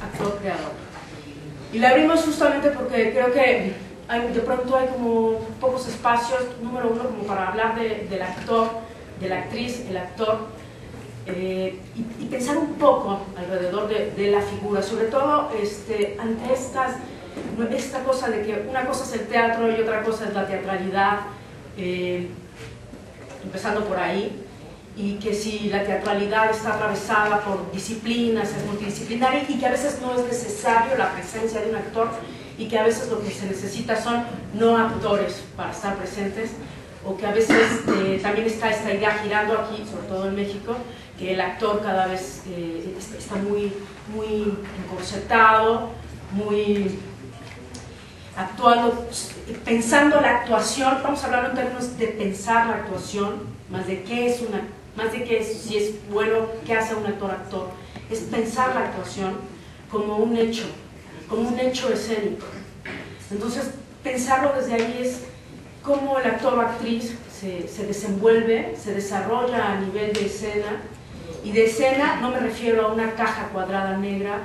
Actor creador. Y la abrimos justamente porque creo que de pronto hay como pocos espacios, número uno, como para hablar del actor, de la actriz, el actor, y pensar un poco alrededor de la figura, sobre todo ante esta cosa de que una cosa es el teatro y otra cosa es la teatralidad, empezando por ahí, y que si la teatralidad está atravesada por disciplinas, es multidisciplinaria, y que a veces no es necesario la presencia de un actor, y que a veces lo que se necesita son no actores para estar presentes, o que a veces también está esta idea girando aquí, sobre todo en México, que el actor cada vez está muy encorsetado, muy actuando, pensando la actuación. Vamos a hablar en términos de pensar la actuación, más de qué es si es bueno, qué hace un actor, es pensar la actuación como un hecho escénico. Entonces, pensarlo desde ahí es cómo el actor o actriz se desenvuelve, se desarrolla a nivel de escena, y de escena no me refiero a una caja cuadrada negra,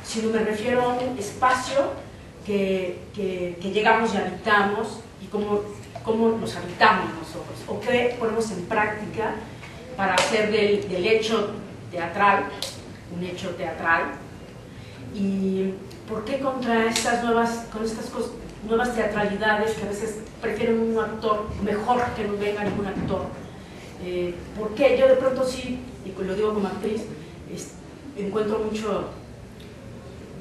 sino me refiero a un espacio que llegamos y habitamos, y cómo nos habitamos nosotros, o qué ponemos en práctica para hacer del hecho teatral un hecho teatral, y por qué contra estas nuevas teatralidades que a veces prefieren un actor mejor que no venga ningún actor. ¿Por qué? Yo de pronto sí, y lo digo como actriz, encuentro mucho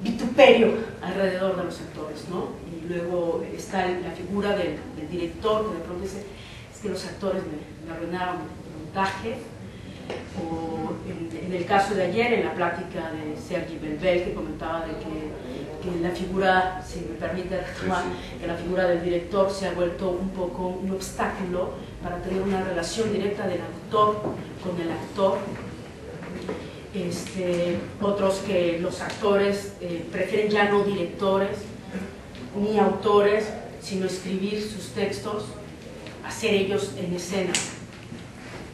vituperio alrededor de los actores, ¿no? Y luego está la figura del director, que de pronto dice, es que los actores me arruinaron el montaje. O en el caso de ayer, en la plática de Sergi Belbel, que comentaba de que la figura, si me permite retomar, que la figura del director se ha vuelto un poco un obstáculo para tener una relación directa del autor con el actor. Otros que los actores prefieren ya no directores ni autores, sino escribir sus textos, hacer ellos en escena.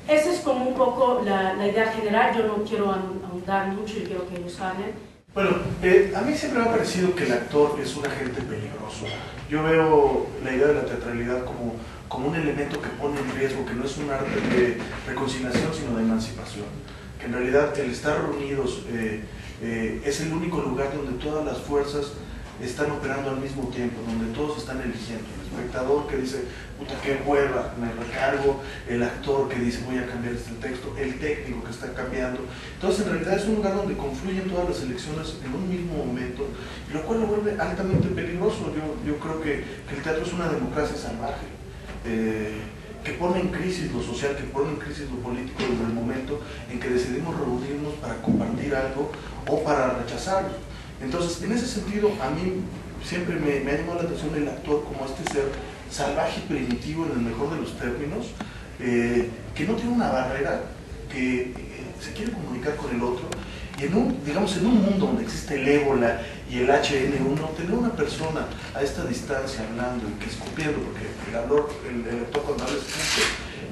Esa es como un poco la idea general. Yo no quiero ahondar mucho y quiero que ellos hablen. Bueno, a mí siempre me ha parecido que el actor es un agente peligroso. Yo veo la idea de la teatralidad como un elemento que pone en riesgo, que no es un arte de reconciliación, sino de emancipación. Que en realidad el estar reunidos es el único lugar donde todas las fuerzas están operando al mismo tiempo, donde todos están eligiendo. El espectador que dice, puta, qué hueva, me recargo; el actor que dice, voy a cambiar este texto; el técnico que está cambiando. Entonces, en realidad es un lugar donde confluyen todas las elecciones en un mismo momento, y lo cual lo vuelve altamente peligroso. Yo creo que el teatro es una democracia salvaje, que pone en crisis lo social, que pone en crisis lo político desde el momento en que decidimos reunirnos para compartir algo o para rechazarlo. Entonces, en ese sentido, a mí siempre me ha llamado la atención el actor como este ser salvaje y primitivo, en el mejor de los términos, que no tiene una barrera, que se quiere comunicar con el otro, y en un mundo donde existe el ébola y el HN1, tener una persona a esta distancia hablando y que escupiendo, porque el actor cuando habla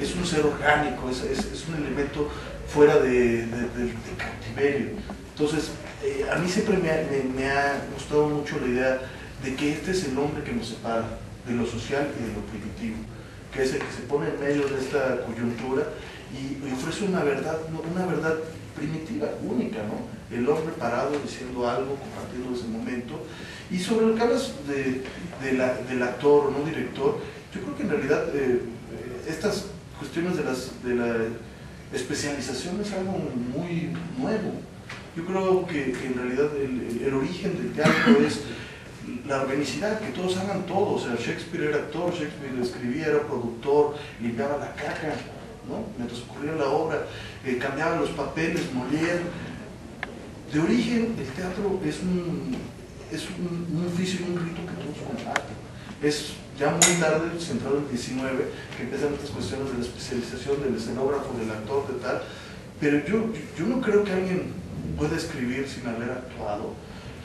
es un ser orgánico, es un elemento fuera del cautiverio. Entonces, a mí siempre me ha gustado mucho la idea de que este es el hombre que nos separa de lo social y de lo primitivo, que es el que se pone en medio de esta coyuntura y ofrece una verdad primitiva, única, ¿no? El hombre parado diciendo algo, compartiendo ese momento. Y sobre lo que hablas del actor o no director, yo creo que en realidad estas cuestiones de la especialización es algo muy nuevo. Yo creo que en realidad el origen del teatro es la organicidad, que todos hagan todo. O sea, Shakespeare era actor, Shakespeare escribía, era productor, limpiaba la caja, ¿no? Mientras ocurría la obra, cambiaba los papeles, Molière. De origen, el teatro es un oficio y un rito que todos comparten. Es ya muy tarde, centrado en el 19, que empiezan estas cuestiones de la especialización del escenógrafo, del actor, de tal. Pero yo no creo que alguien pueda escribir sin haber actuado,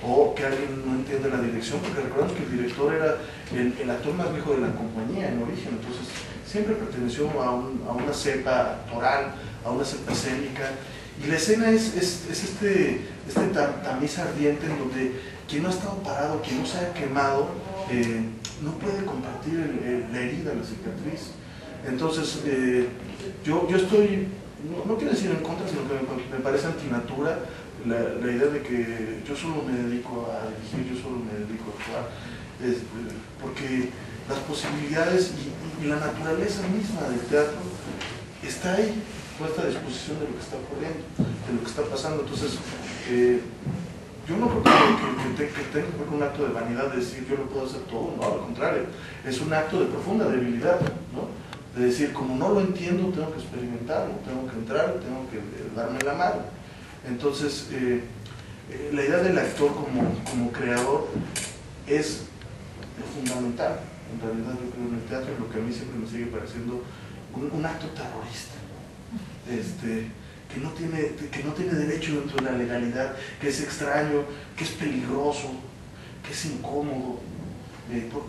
o que alguien no entienda la dirección, porque recordamos que el director era el actor más viejo de la compañía en origen, entonces siempre perteneció a una cepa actoral, a una cepa escénica, y la escena es este tamiz ardiente en donde quien no ha estado parado, quien no se ha quemado, no puede compartir la herida, la cicatriz. Entonces, yo estoy, no quiero decir en contra, sino que me parece antinatura la idea de que yo solo me dedico a dirigir, yo solo me dedico a actuar, porque las posibilidades y la naturaleza misma del teatro está ahí, puesta a disposición de lo que está ocurriendo, de lo que está pasando. Entonces, yo no creo que tenga que ver con un acto de vanidad de decir yo lo puedo hacer todo, no, al contrario, es un acto de profunda debilidad, ¿no? De decir, como no lo entiendo, tengo que experimentarlo, tengo que entrar, tengo que darme la mano. Entonces, la idea del actor como creador es fundamental, en realidad yo creo en el teatro, lo que a mí siempre me sigue pareciendo un acto terrorista, que no tiene derecho dentro de la legalidad, que es extraño, que es peligroso, que es incómodo.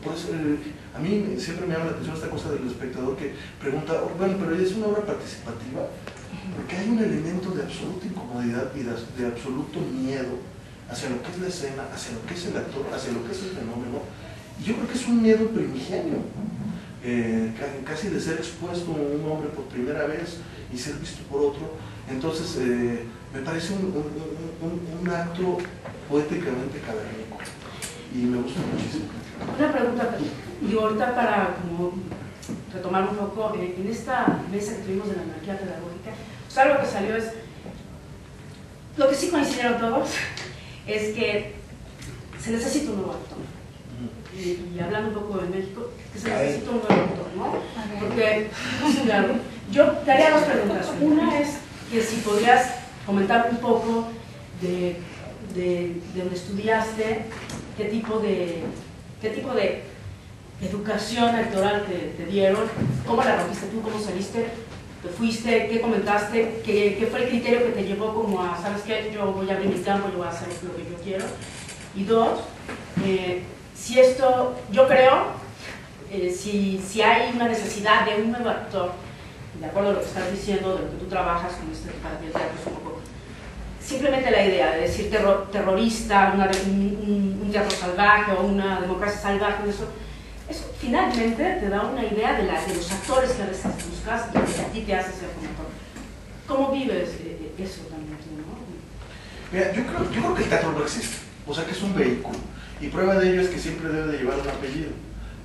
Por eso a mí siempre me llama la atención esta cosa del espectador que pregunta, bueno, pero ¿es una obra participativa? Porque hay un elemento de absoluta incomodidad y de absoluto miedo hacia lo que es la escena, hacia lo que es el actor, hacia lo que es el fenómeno. Y yo creo que es un miedo primigenio, casi de ser expuesto un hombre por primera vez y ser visto por otro. Entonces, me parece un acto poéticamente cavernícola y me gusta muchísimo. Una pregunta, y ahorita para como retomar un poco, en esta mesa que tuvimos de la anarquía pedagógica, pues algo que salió es, lo que sí coincidieron todos, es que se necesita un nuevo actor. Y hablando un poco de México, que se necesita un nuevo actor, ¿no? Porque, claro, yo te haría dos preguntas. Una es que si podrías comentar un poco de donde estudiaste, qué tipo de educación actoral te dieron, cómo la rompiste tú, cómo saliste, te fuiste, qué comentaste, qué fue el criterio que te llevó como a, ¿sabes qué? Yo voy a abrir mi campo, yo voy a hacer lo que yo quiero. Y dos, si esto, yo creo, si hay una necesidad de un nuevo actor, de acuerdo a lo que estás diciendo, de lo que tú trabajas con para ti el teatro es un poco, simplemente la idea de decir terrorista, un teatro salvaje o una democracia salvaje, eso finalmente te da una idea de los actores que a veces buscas y que a ti te hace ser como actor. ¿Cómo vives eso también tú, no? Mira, yo creo que el teatro no existe, o sea que es un vehículo, y prueba de ello es que siempre debe de llevar un apellido.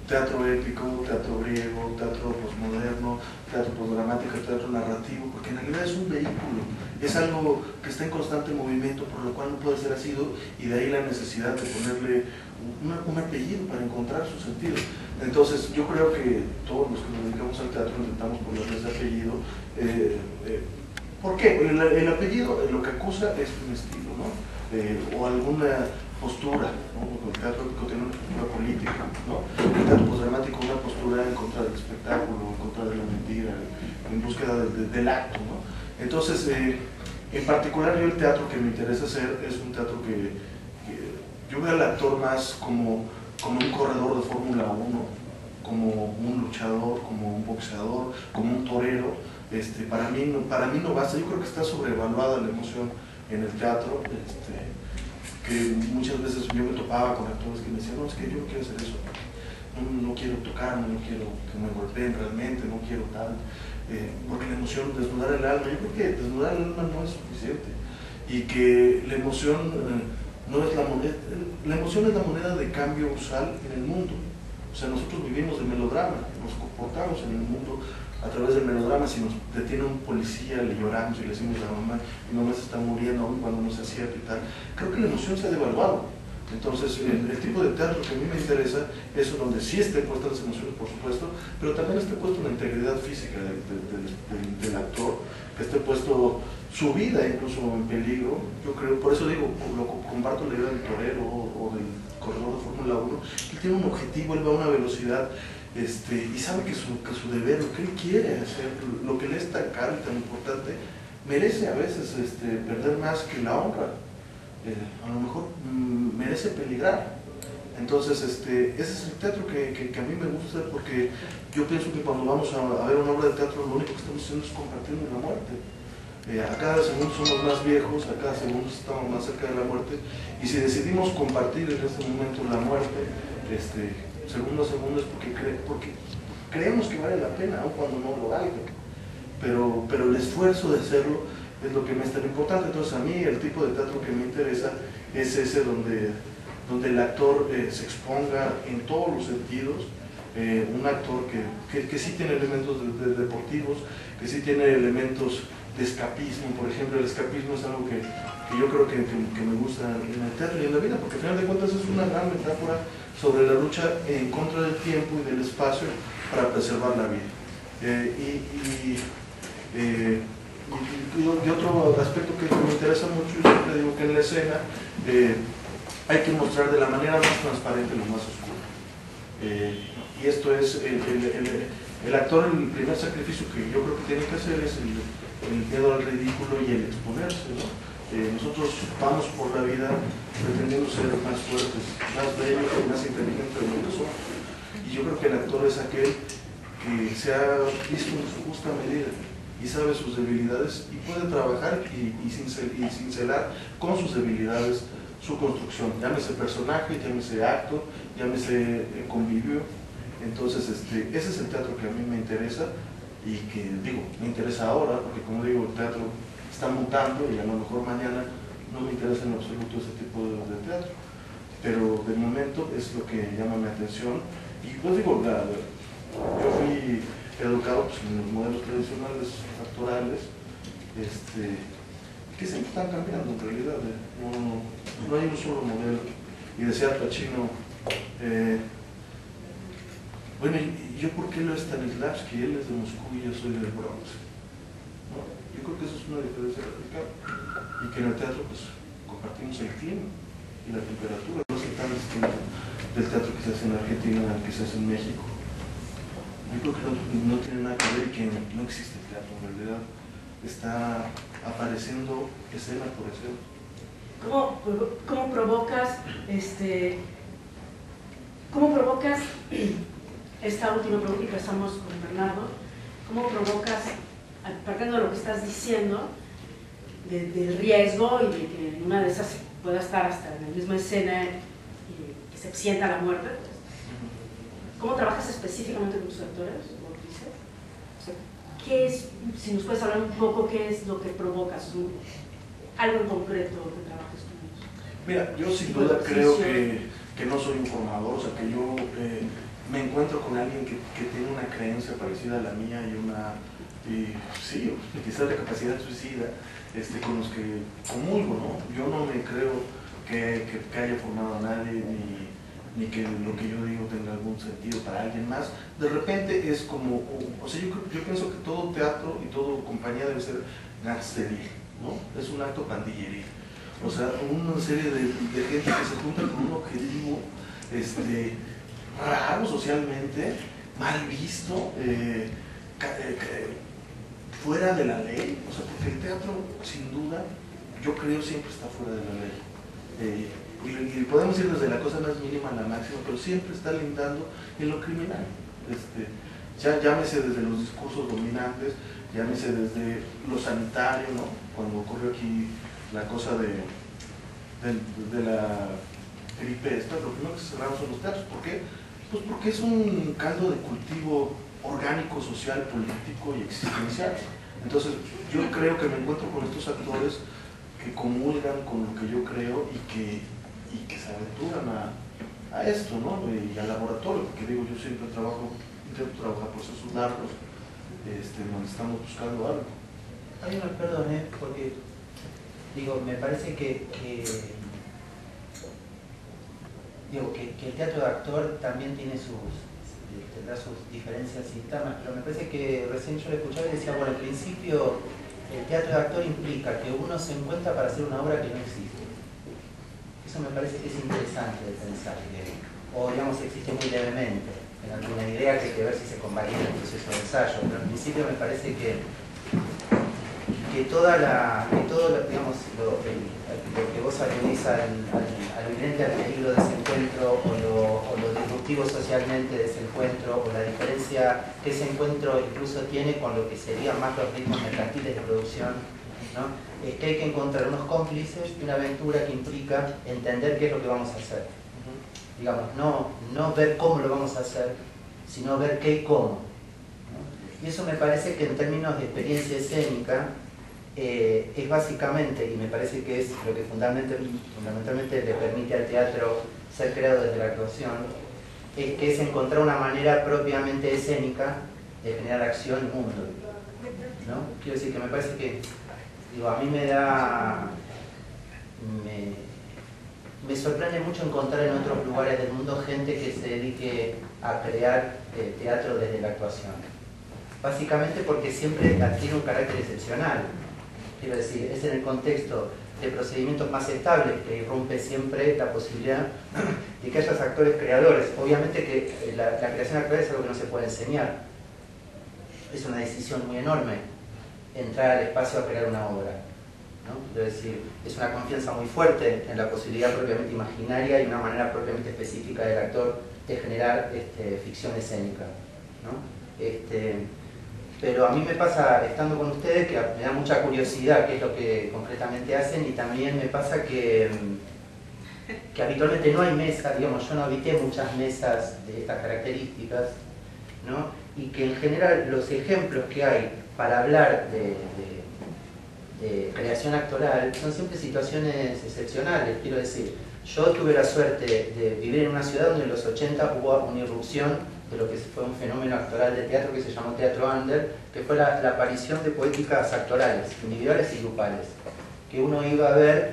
Teatro épico, teatro griego, teatro posmoderno, teatro posdramático, teatro narrativo, porque en realidad es un vehículo, es algo que está en constante movimiento, por lo cual no puede ser asiduo, y de ahí la necesidad de ponerle un apellido para encontrar su sentido. Entonces yo creo que todos los que nos dedicamos al teatro intentamos ponerle ese apellido. ¿Por qué? El apellido lo que acusa es un estilo, ¿no? O alguna postura, ¿no? El teatro épico tiene una postura política, ¿no? El teatro posdramático una postura en contra del espectáculo, en contra de la mentira, en búsqueda del acto, ¿no? Entonces, en particular yo el teatro que me interesa hacer es un teatro que yo veo al actor más como un corredor de Fórmula 1, como un luchador, como un boxeador, como un torero. Para mí no basta, yo creo que está sobrevaluada la emoción en el teatro, que muchas veces yo me topaba con actores que me decían, no, es que yo no quiero hacer eso, no quiero tocarme, no quiero que me golpeen realmente, no quiero tal, porque la emoción, desnudar el alma, yo creo que desnudar el alma no es suficiente, y que la emoción no es la emoción es la moneda de cambio usual en el mundo. O sea, nosotros vivimos de melodrama, nos comportamos en el mundo a través del melodrama, si nos detiene un policía, le lloramos y le decimos a la mamá, mi mamá se está muriendo aún cuando no se acierta y tal, creo que la emoción se ha devaluado. Entonces, el tipo de teatro que a mí me interesa es donde sí esté puestas las emociones, por supuesto, pero también esté puesto la integridad física del actor, que esté puesto su vida incluso en peligro. Yo creo, por eso digo, comparto la idea del torero o del corredor de Fórmula 1, él tiene un objetivo, él va a una velocidad, y sabe que su deber, lo que él quiere hacer, lo que le es tan caro y tan importante, merece a veces perder más que la honra. A lo mejor merece peligrar. Entonces, ese es el teatro que a mí me gusta, porque yo pienso que cuando vamos a ver una obra de teatro, lo único que estamos haciendo es compartiendo la muerte. A cada segundo somos más viejos, a cada segundo estamos más cerca de la muerte, y si decidimos compartir en este momento la muerte, segundo a segundo, es porque creemos que vale la pena, aun cuando no lo valga. Pero el esfuerzo de hacerlo es lo que me es tan importante. Entonces, a mí el tipo de teatro que me interesa es ese donde el actor se exponga en todos los sentidos, un actor que sí tiene elementos deportivos, que sí tiene elementos de escapismo. Por ejemplo, el escapismo es algo que yo creo que me gusta en el teatro y en la vida, porque al final de cuentas es una gran metáfora sobre la lucha en contra del tiempo y del espacio para preservar la vida. Y otro aspecto que me interesa mucho, yo siempre digo que en la escena hay que mostrar de la manera más transparente lo más oscuro. Y esto es el actor, el primer sacrificio que yo creo que tiene que hacer es el miedo al ridículo y el exponerse, ¿no? Nosotros vamos por la vida pretendiendo ser más fuertes, más bellos y más inteligentes de lo que somos. Y yo creo que el actor es aquel que se ha visto en su justa medida y sabe sus debilidades y puede trabajar y cincelar con sus debilidades su construcción, llámese personaje, llámese acto, llámese convivio. Entonces, ese es el teatro que a mí me interesa y que, digo, me interesa ahora, porque como digo, el teatro está mutando y a lo mejor mañana no me interesa en absoluto ese tipo de teatro, pero de momento es lo que llama mi atención. Y pues digo, yo fui educado pues, en los modelos tradicionales actorales, que siempre están cambiando en realidad, no hay un solo modelo. Y decía Al Pacino, bueno, ¿y yo por qué leo Stanislavski? Él es de Moscú y yo soy del Bronx. ¿No? Yo creo que eso es una diferencia radical. Y que en el teatro pues compartimos el clima y la temperatura. No es tan distinto del teatro que se hace en Argentina al que se hace en México. Yo creo que no tiene nada que ver y que no existe el teatro, en realidad está apareciendo escena por escena. ¿Cómo provocas esta última pregunta y empezamos con Bernardo? ¿Cómo provocas, partiendo de lo que estás diciendo, del riesgo y de que una de esas pueda estar hasta en la misma escena y que se sienta la muerte? ¿Cómo trabajas específicamente con tus actores o actrices? O sea, ¿qué es, si nos puedes hablar un poco, qué es lo que provocas? Algo en concreto que trabajes con ellos. Mira, yo sin duda creo que no soy un formador, o sea, que yo me encuentro con alguien que tiene una creencia parecida a la mía y sí, quizás de capacidad suicida, con los que comulgo, ¿no? Yo no me creo que haya formado a nadie, ni que lo que yo digo tenga algún sentido para alguien más. De repente es como, o sea, yo pienso que todo teatro y toda compañía debe ser gangsteril, ¿no? Es un acto pandilleril. O sea, una serie de gente que se junta con un objetivo raro socialmente, mal visto, fuera de la ley. O sea, porque el teatro, sin duda, yo creo siempre está fuera de la ley. Y podemos ir desde la cosa más mínima a la máxima, pero siempre está lindando en lo criminal. Llámese desde los discursos dominantes, llámese desde lo sanitario, ¿no? Cuando ocurrió aquí la cosa de la gripe esta, lo primero que se cerraron son los teatros. ¿Por qué? Pues porque es un caldo de cultivo orgánico, social, político y existencial. Entonces yo creo que me encuentro con estos actores que comulgan con lo que yo creo y que se aventuran a esto, ¿no? Y al laboratorio, porque digo, yo siempre intento trabajar procesos largos, donde estamos buscando algo. Ay, no, perdón, porque digo, me parece que el teatro de actor también tiene tendrá sus diferencias internas, pero me parece que recién yo lo escuchaba y decía, bueno, al principio el teatro de actor implica que uno se encuentra para hacer una obra que no existe. Eso me parece que es interesante de pensar, o digamos existe muy levemente, en alguna idea que hay que ver si se convalida el proceso de ensayo, pero al principio me parece que todo digamos, lo que vos aludís al inherente al peligro de ese encuentro o lo disruptivo socialmente de ese encuentro o la diferencia que ese encuentro incluso tiene con lo que serían más los ritmos mercantiles de producción, ¿no? Es que hay que encontrar unos cómplices y una aventura que implica entender qué es lo que vamos a hacer. Digamos, no ver cómo lo vamos a hacer, sino ver qué y cómo, ¿no? Y eso me parece que en términos de experiencia escénica es básicamente, y me parece que es lo que fundamentalmente le permite al teatro ser creado desde la actuación, es encontrar una manera propiamente escénica de generar acción y mundo, ¿no? Quiero decir que me parece que, digo, a mí me sorprende mucho encontrar en otros lugares del mundo gente que se dedique a crear teatro desde la actuación. Básicamente porque siempre tiene un carácter excepcional. Quiero decir, es en el contexto de procedimientos más estables que irrumpe siempre la posibilidad de que haya actores creadores. Obviamente que la creación actoral es algo que no se puede enseñar. Es una decisión muy enorme entrar al espacio a crear una obra, ¿no? Quiero decir, es una confianza muy fuerte en la posibilidad propiamente imaginaria y una manera propiamente específica del actor de generar ficción escénica, ¿no? Pero a mí me pasa, estando con ustedes, que me da mucha curiosidad qué es lo que concretamente hacen, y también me pasa que habitualmente no hay mesas, digamos, yo no habité muchas mesas de estas características, ¿no? Y que en general los ejemplos que hay para hablar de creación actoral son siempre situaciones excepcionales. Quiero decir, yo tuve la suerte de vivir en una ciudad donde en los 80 hubo una irrupción de lo que fue un fenómeno actoral de teatro que se llamó teatro under, que fue la aparición de poéticas actorales, individuales y grupales, que uno iba a ver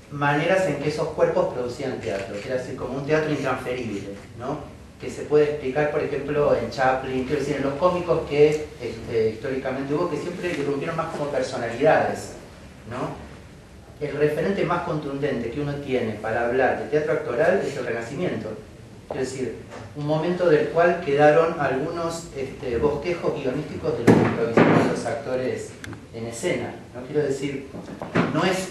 maneras en que esos cuerpos producían teatro, que era así como un teatro intransferible, ¿no? Que se puede explicar, por ejemplo, en Chaplin, quiero decir, en los cómicos que históricamente hubo, que siempre irrumpieron más como personalidades, ¿no? El referente más contundente que uno tiene para hablar de teatro actoral es el Renacimiento. Es decir, un momento del cual quedaron algunos bosquejos guionísticos de lo que improvisaban los actores en escena, ¿no? Quiero decir, no es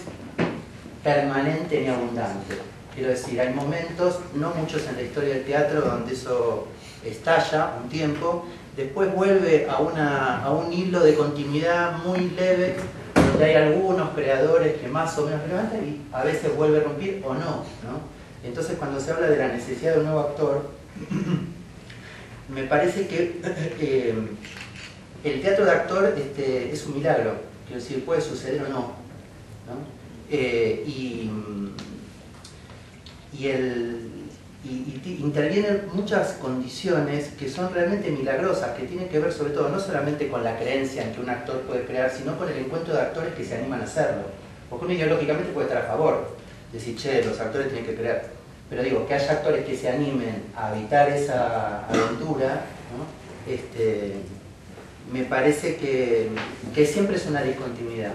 permanente ni abundante. Quiero decir, hay momentos, no muchos en la historia del teatro, donde eso estalla un tiempo, después vuelve a un hilo de continuidad muy leve, donde hay algunos creadores que más o menos levantan y a veces vuelve a romper o no, ¿no? Entonces, cuando se habla de la necesidad de un nuevo actor, me parece que el teatro de actor es un milagro. Quiero decir, puede suceder o no, ¿no? Intervienen muchas condiciones que son realmente milagrosas, que tienen que ver sobre todo no solamente con la creencia en que un actor puede crear, sino con el encuentro de actores que se animan a hacerlo. Porque uno ideológicamente puede estar a favor, decir, che, los actores tienen que crear. Pero digo, que haya actores que se animen a habitar esa aventura, ¿no? Me parece que siempre es una discontinuidad,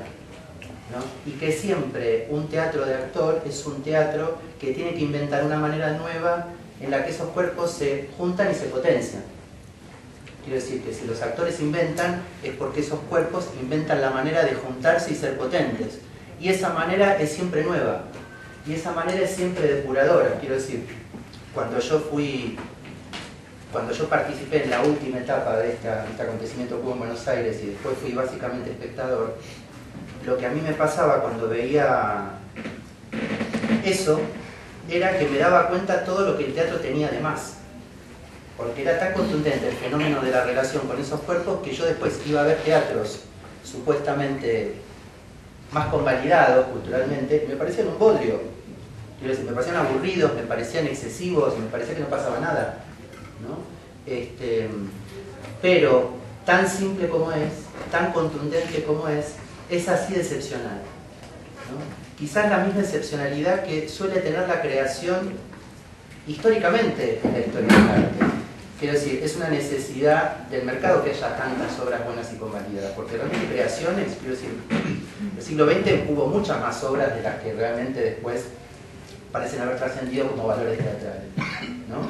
¿no? Y que siempre un teatro de actor es un teatro que tiene que inventar una manera nueva en la que esos cuerpos se juntan y se potencian. Quiero decir que si los actores inventan, es porque esos cuerpos inventan la manera de juntarse y ser potentes. Y esa manera es siempre nueva. Y esa manera es siempre depuradora. Quiero decir, cuando yo participé en la última etapa de este acontecimiento que hubo en Buenos Aires y después fui básicamente espectador, lo que a mí me pasaba cuando veía eso era que me daba cuenta todo lo que el teatro tenía de más. Porque era tan contundente el fenómeno de la relación con esos cuerpos que yo después iba a ver teatros supuestamente más convalidados culturalmente y me parecían un bodrio. Quiero decir, me parecían aburridos, me parecían excesivos, me parecía que no pasaba nada, ¿no? Pero tan simple como es, tan contundente como es así de excepcional, ¿no? Quizás la misma excepcionalidad que suele tener la creación históricamente en la historia del arte. Quiero decir, es una necesidad del mercado que haya tantas obras buenas y convalidadas, porque realmente creaciones, quiero decir, en el siglo XX hubo muchas más obras de las que realmente después parecen haber trascendido como valores teatrales, ¿no?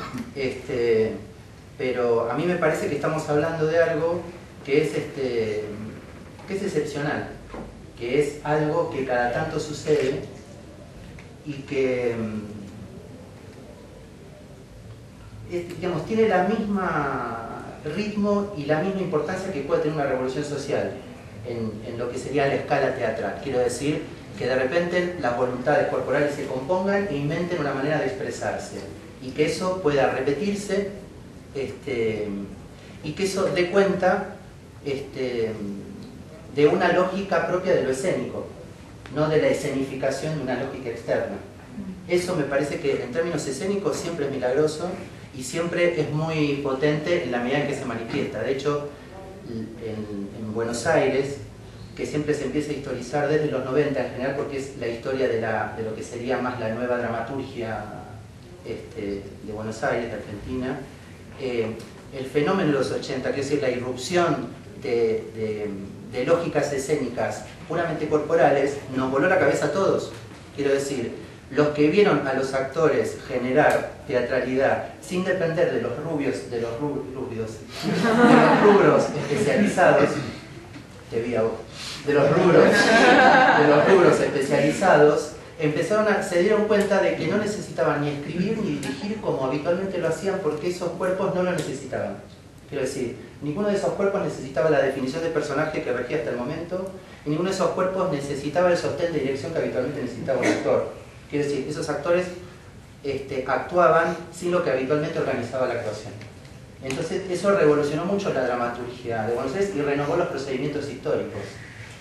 Pero a mí me parece que estamos hablando de algo que es excepcional, que es algo que cada tanto sucede y que digamos, tiene la misma ritmo y la misma importancia que puede tener una revolución social en lo que sería la escala teatral. Quiero decir que de repente las voluntades corporales se compongan e inventen una manera de expresarse y que eso pueda repetirse y que eso dé cuenta de una lógica propia de lo escénico, no de la escenificación de una lógica externa. Eso me parece que en términos escénicos siempre es milagroso y siempre es muy potente en la medida en que se manifiesta. De hecho, en Buenos Aires, que siempre se empieza a historizar desde los 90 en general, porque es la historia de lo que sería más la nueva dramaturgia de Buenos Aires, de Argentina, el fenómeno de los 80, que es decir, la irrupción de lógicas escénicas puramente corporales, nos voló la cabeza a todos. Quiero decir, los que vieron a los actores generar teatralidad sin depender de los rubros especializados, de los rubros especializados, se dieron cuenta de que no necesitaban ni escribir ni dirigir como habitualmente lo hacían, porque esos cuerpos no lo necesitaban. Quiero decir, ninguno de esos cuerpos necesitaba la definición de personaje que regía hasta el momento, y ninguno de esos cuerpos necesitaba el sostén de dirección que habitualmente necesitaba un actor. Quiero decir, esos actores actuaban sin lo que habitualmente organizaba la actuación. Entonces, eso revolucionó mucho la dramaturgia de Buenos Aires y renovó los procedimientos históricos.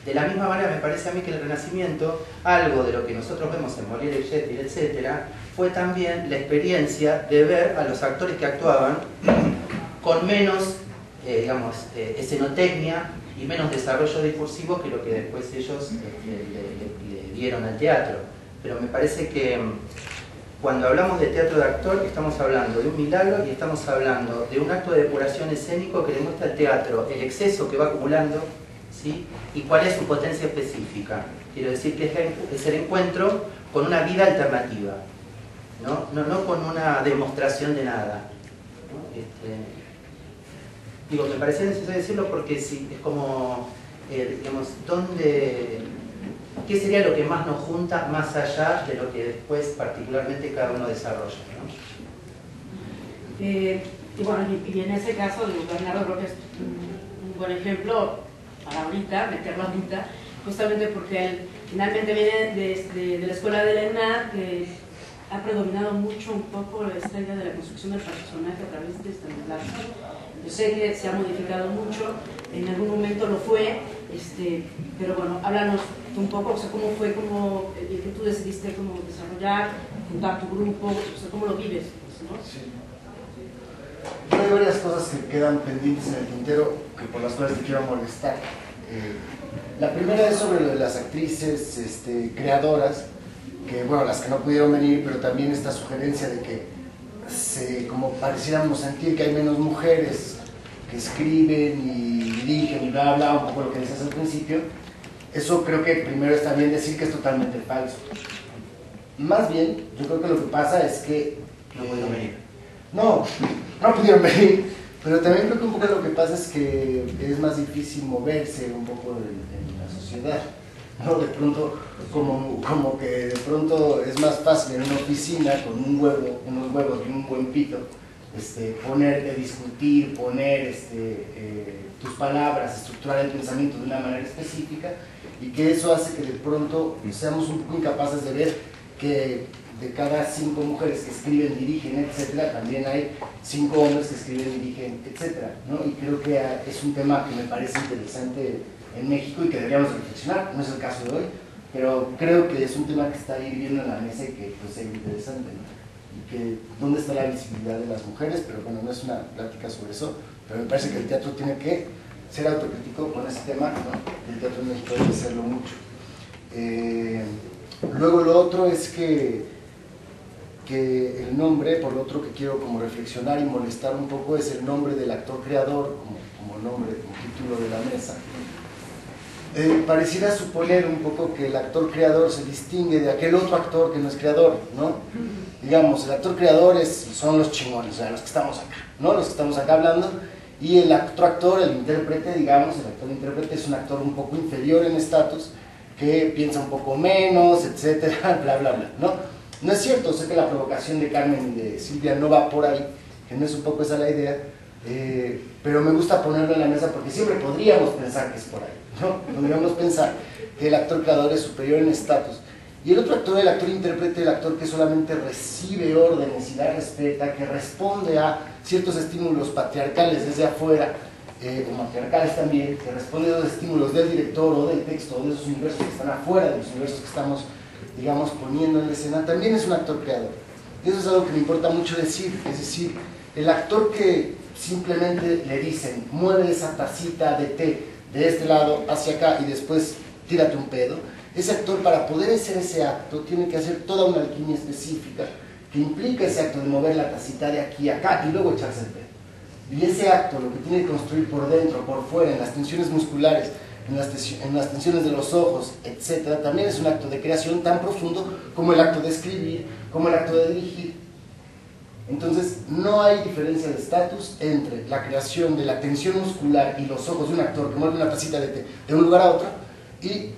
De la misma manera, me parece a mí que el Renacimiento, algo de lo que nosotros vemos en Molière, Shakespeare, etc., fue también la experiencia de ver a los actores que actuaban con menos, escenotecnia y menos desarrollo discursivo que lo que después ellos le dieron al teatro. Pero me parece que cuando hablamos de teatro de actor, estamos hablando de un milagro y estamos hablando de un acto de depuración escénico que le muestra al teatro el exceso que va acumulando, ¿sí? Y cuál es su potencia específica. Quiero decir que es el encuentro con una vida alternativa, no con una demostración de nada, ¿no? Digo, me parecía necesario decirlo porque sí, es como, digamos, ¿qué sería lo que más nos junta más allá de lo que después particularmente cada uno desarrolla, ¿no? Y bueno, y en ese caso, Bernardo creo que es un buen ejemplo para ahorita, meterlo ahorita, justamente porque él finalmente viene de la escuela de la ENAD, que ha predominado mucho un poco esta idea de la construcción del personaje a través de esta novela. Yo sé que se ha modificado mucho, en algún momento lo fue, pero bueno, háblanos un poco, o sea, cómo fue que tú decidiste cómo desarrollar, juntar tu grupo, o sea, cómo lo vives, ¿no? Sí. Hay varias cosas que quedan pendientes en el tintero que por las cuales te quiero molestar. La primera es sobre lo de las actrices creadoras, que bueno, las que no pudieron venir, pero también esta sugerencia de que como pareciéramos sentir que hay menos mujeres que escriben y dirigen y bla bla, un poco lo que decías al principio. Eso creo que primero está bien decir que es totalmente falso. Más bien, yo creo que lo que pasa es que no pudieron venir. No pudieron venir, pero también creo que un poco lo que pasa es que es más difícil moverse un poco en la sociedad, ¿no? De pronto, como que de pronto es más fácil en una oficina con unos huevos y un buen pito, discutir, poner tus palabras, estructurar el pensamiento de una manera específica, y que eso hace que de pronto seamos un poco incapaces de ver que de cada 5 mujeres que escriben, dirigen, etcétera, también hay 5 hombres que escriben, dirigen, etcétera, ¿no? Y creo que es un tema que me parece interesante en México y que deberíamos reflexionar. No es el caso de hoy, pero creo que es un tema que está ahí viendo en la mesa y que pues, es interesante, ¿no? Y que dónde está la visibilidad de las mujeres, pero bueno, no es una plática sobre eso, pero me parece que el teatro tiene que ser autocrítico con ese tema, ¿no? El teatro en México debe hacerlo mucho. Luego lo otro es que el nombre, por lo otro que quiero como reflexionar y molestar un poco, es el nombre del actor creador, como nombre, como título de la mesa. Pareciera suponer un poco que el actor creador se distingue de aquel otro actor que no es creador, ¿no? Digamos, el actor creador son los chingones, o sea, los que estamos acá, ¿no? Los que estamos acá hablando, y el otro actor, el intérprete, digamos, el actor intérprete es un actor un poco inferior en estatus, que piensa un poco menos, etcétera, bla, bla, bla, ¿no? No es cierto, sé que la provocación de Carmen y de Silvia no va por ahí, que no es un poco esa la idea, pero me gusta ponerlo en la mesa porque siempre podríamos pensar que es por ahí, ¿no? Podríamos pensar que el actor creador es superior en estatus. Y el otro actor, el actor intérprete, el actor que solamente recibe órdenes y la respeta, que responde a ciertos estímulos patriarcales desde afuera, o matriarcales también, que responde a los estímulos del director o del texto, o de esos universos que están afuera de los universos que estamos, digamos, poniendo en la escena, también es un actor creador. Y eso es algo que me importa mucho decir, es decir, el actor que simplemente le dicen, mueve esa tacita de té de este lado hacia acá y después tírate un pedo, ese actor, para poder hacer ese acto, tiene que hacer toda una alquimia específica que implica ese acto de mover la tacita de aquí a acá y luego echarse el pedo. Y ese acto, lo que tiene que construir por dentro, por fuera, en las tensiones musculares, en las tensiones de los ojos, etc., también es un acto de creación tan profundo como el acto de escribir, como el acto de dirigir. Entonces, no hay diferencia de estatus entre la creación de la tensión muscular y los ojos de un actor que mueve una tacita de té de un lugar a otro, y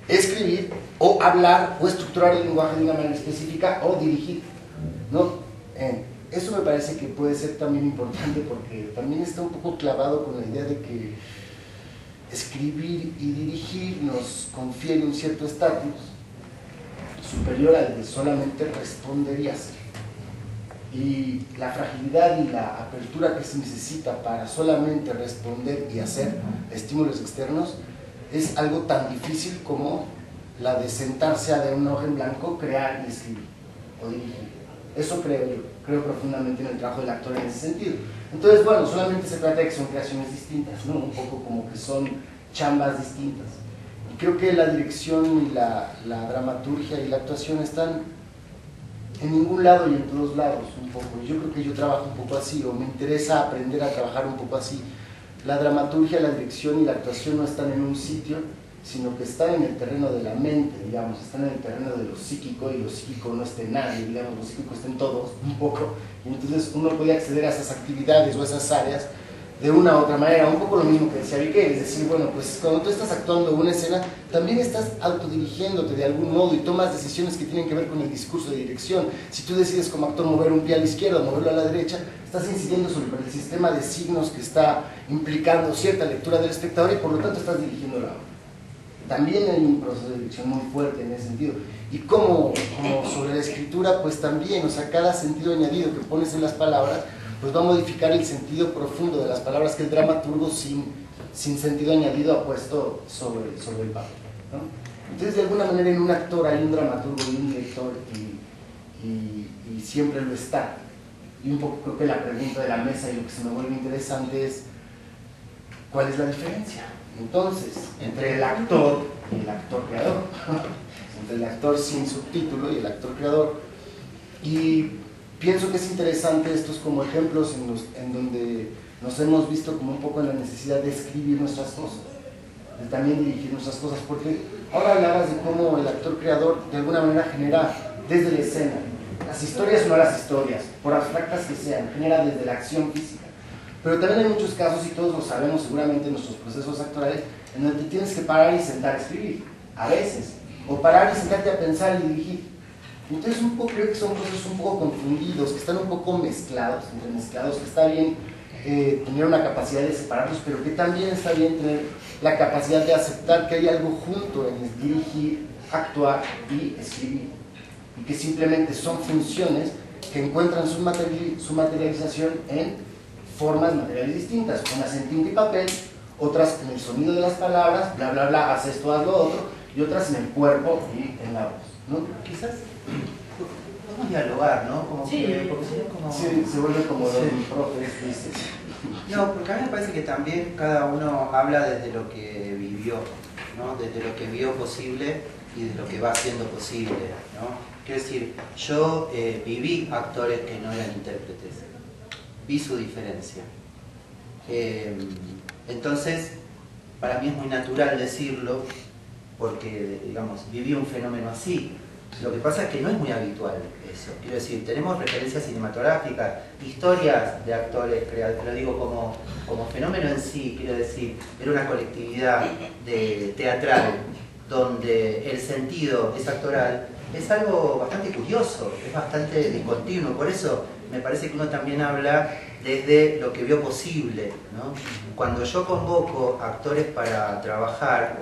escribir, o hablar, o estructurar el lenguaje de una manera específica, o dirigir, ¿no? Eso me parece que puede ser también importante porque también está un poco clavado con la idea de que escribir y dirigir nos confiere un cierto estatus superior al de solamente responder y hacer. Y la fragilidad y la apertura que se necesita para solamente responder y hacer estímulos externos es algo tan difícil como la de sentarse a de una hoja en blanco, crear y escribir o dirigir. Eso creo profundamente en el trabajo del actor en ese sentido. Entonces, bueno, solamente se trata de que son creaciones distintas, ¿no? Un poco como que son chambas distintas. Y creo que la dirección y la dramaturgia y la actuación están en ningún lado y en todos lados, un poco. Y yo creo que yo trabajo un poco así, o me interesa aprender a trabajar un poco así. La dramaturgia, la dirección y la actuación no están en un sitio, sino que están en el terreno de la mente, digamos, están en el terreno de lo psíquico, y lo psíquico no está en nadie, digamos, lo psíquico está en todos, un poco, y entonces uno puede acceder a esas actividades o a esas áreas de una u otra manera, un poco lo mismo que decía Vicky, es decir, bueno, pues cuando tú estás actuando una escena, también estás autodirigiéndote de algún modo y tomas decisiones que tienen que ver con el discurso de dirección. Si tú decides como actor mover un pie a la izquierda o moverlo a la derecha, estás incidiendo sobre el sistema de signos que está implicando cierta lectura del espectador y por lo tanto estás dirigiendo la obra. También hay un proceso de dirección muy fuerte en ese sentido. Y como sobre la escritura, pues también, o sea, cada sentido añadido que pones en las palabras, pues va a modificar el sentido profundo de las palabras que el dramaturgo sin sentido añadido ha puesto sobre el papel, ¿no? Entonces, de alguna manera, en un actor hay un dramaturgo y un director, y siempre lo está. Y un poco creo que la pregunta de la mesa y lo que se me vuelve interesante es, ¿cuál es la diferencia? Entonces, entre el actor y el actor creador, entre el actor sin subtítulo y el actor creador. Y pienso que es interesante estos como ejemplos en donde nos hemos visto como un poco en la necesidad de escribir nuestras cosas, de también dirigir nuestras cosas, porque ahora hablabas de cómo el actor creador de alguna manera genera desde la escena, las historias no las historias, por abstractas que sean, genera desde la acción física. Pero también hay muchos casos, y todos lo sabemos seguramente en nuestros procesos actorales, en donde te tienes que parar y sentar a escribir, a veces, o parar y sentarte a pensar y dirigir. Entonces creo que son procesos un poco confundidos, que están un poco mezclados, que está bien tener una capacidad de separarlos, pero que también está bien tener la capacidad de aceptar que hay algo junto en el dirigir, actuar y escribir, y que simplemente son funciones que encuentran su materialización en formas materiales distintas, unas en tinta y papel, otras en el sonido de las palabras, bla bla bla, haz esto, haz lo otro, y otras en el cuerpo y en la voz, ¿no? Quizás podemos dialogar, ¿no? Como sí, que, porque sería como... Sí, se vuelve como sí. los profes, dices. No, porque a mí me parece que también cada uno habla desde lo que vivió, ¿no? Desde lo que vio posible y de lo que va haciendo posible, ¿no? Quiero decir, yo viví actores que no eran intérpretes, vi su diferencia. Entonces, para mí es muy natural decirlo, porque, digamos, viví un fenómeno así. Lo que pasa es que no es muy habitual eso. Quiero decir, tenemos referencias cinematográficas, historias de actores creados, lo digo como fenómeno en sí, quiero decir, era una colectividad teatral donde el sentido es actoral, es algo bastante curioso, es bastante discontinuo. Por eso me parece que uno también habla desde lo que vio posible, ¿no? Cuando yo convoco actores para trabajar,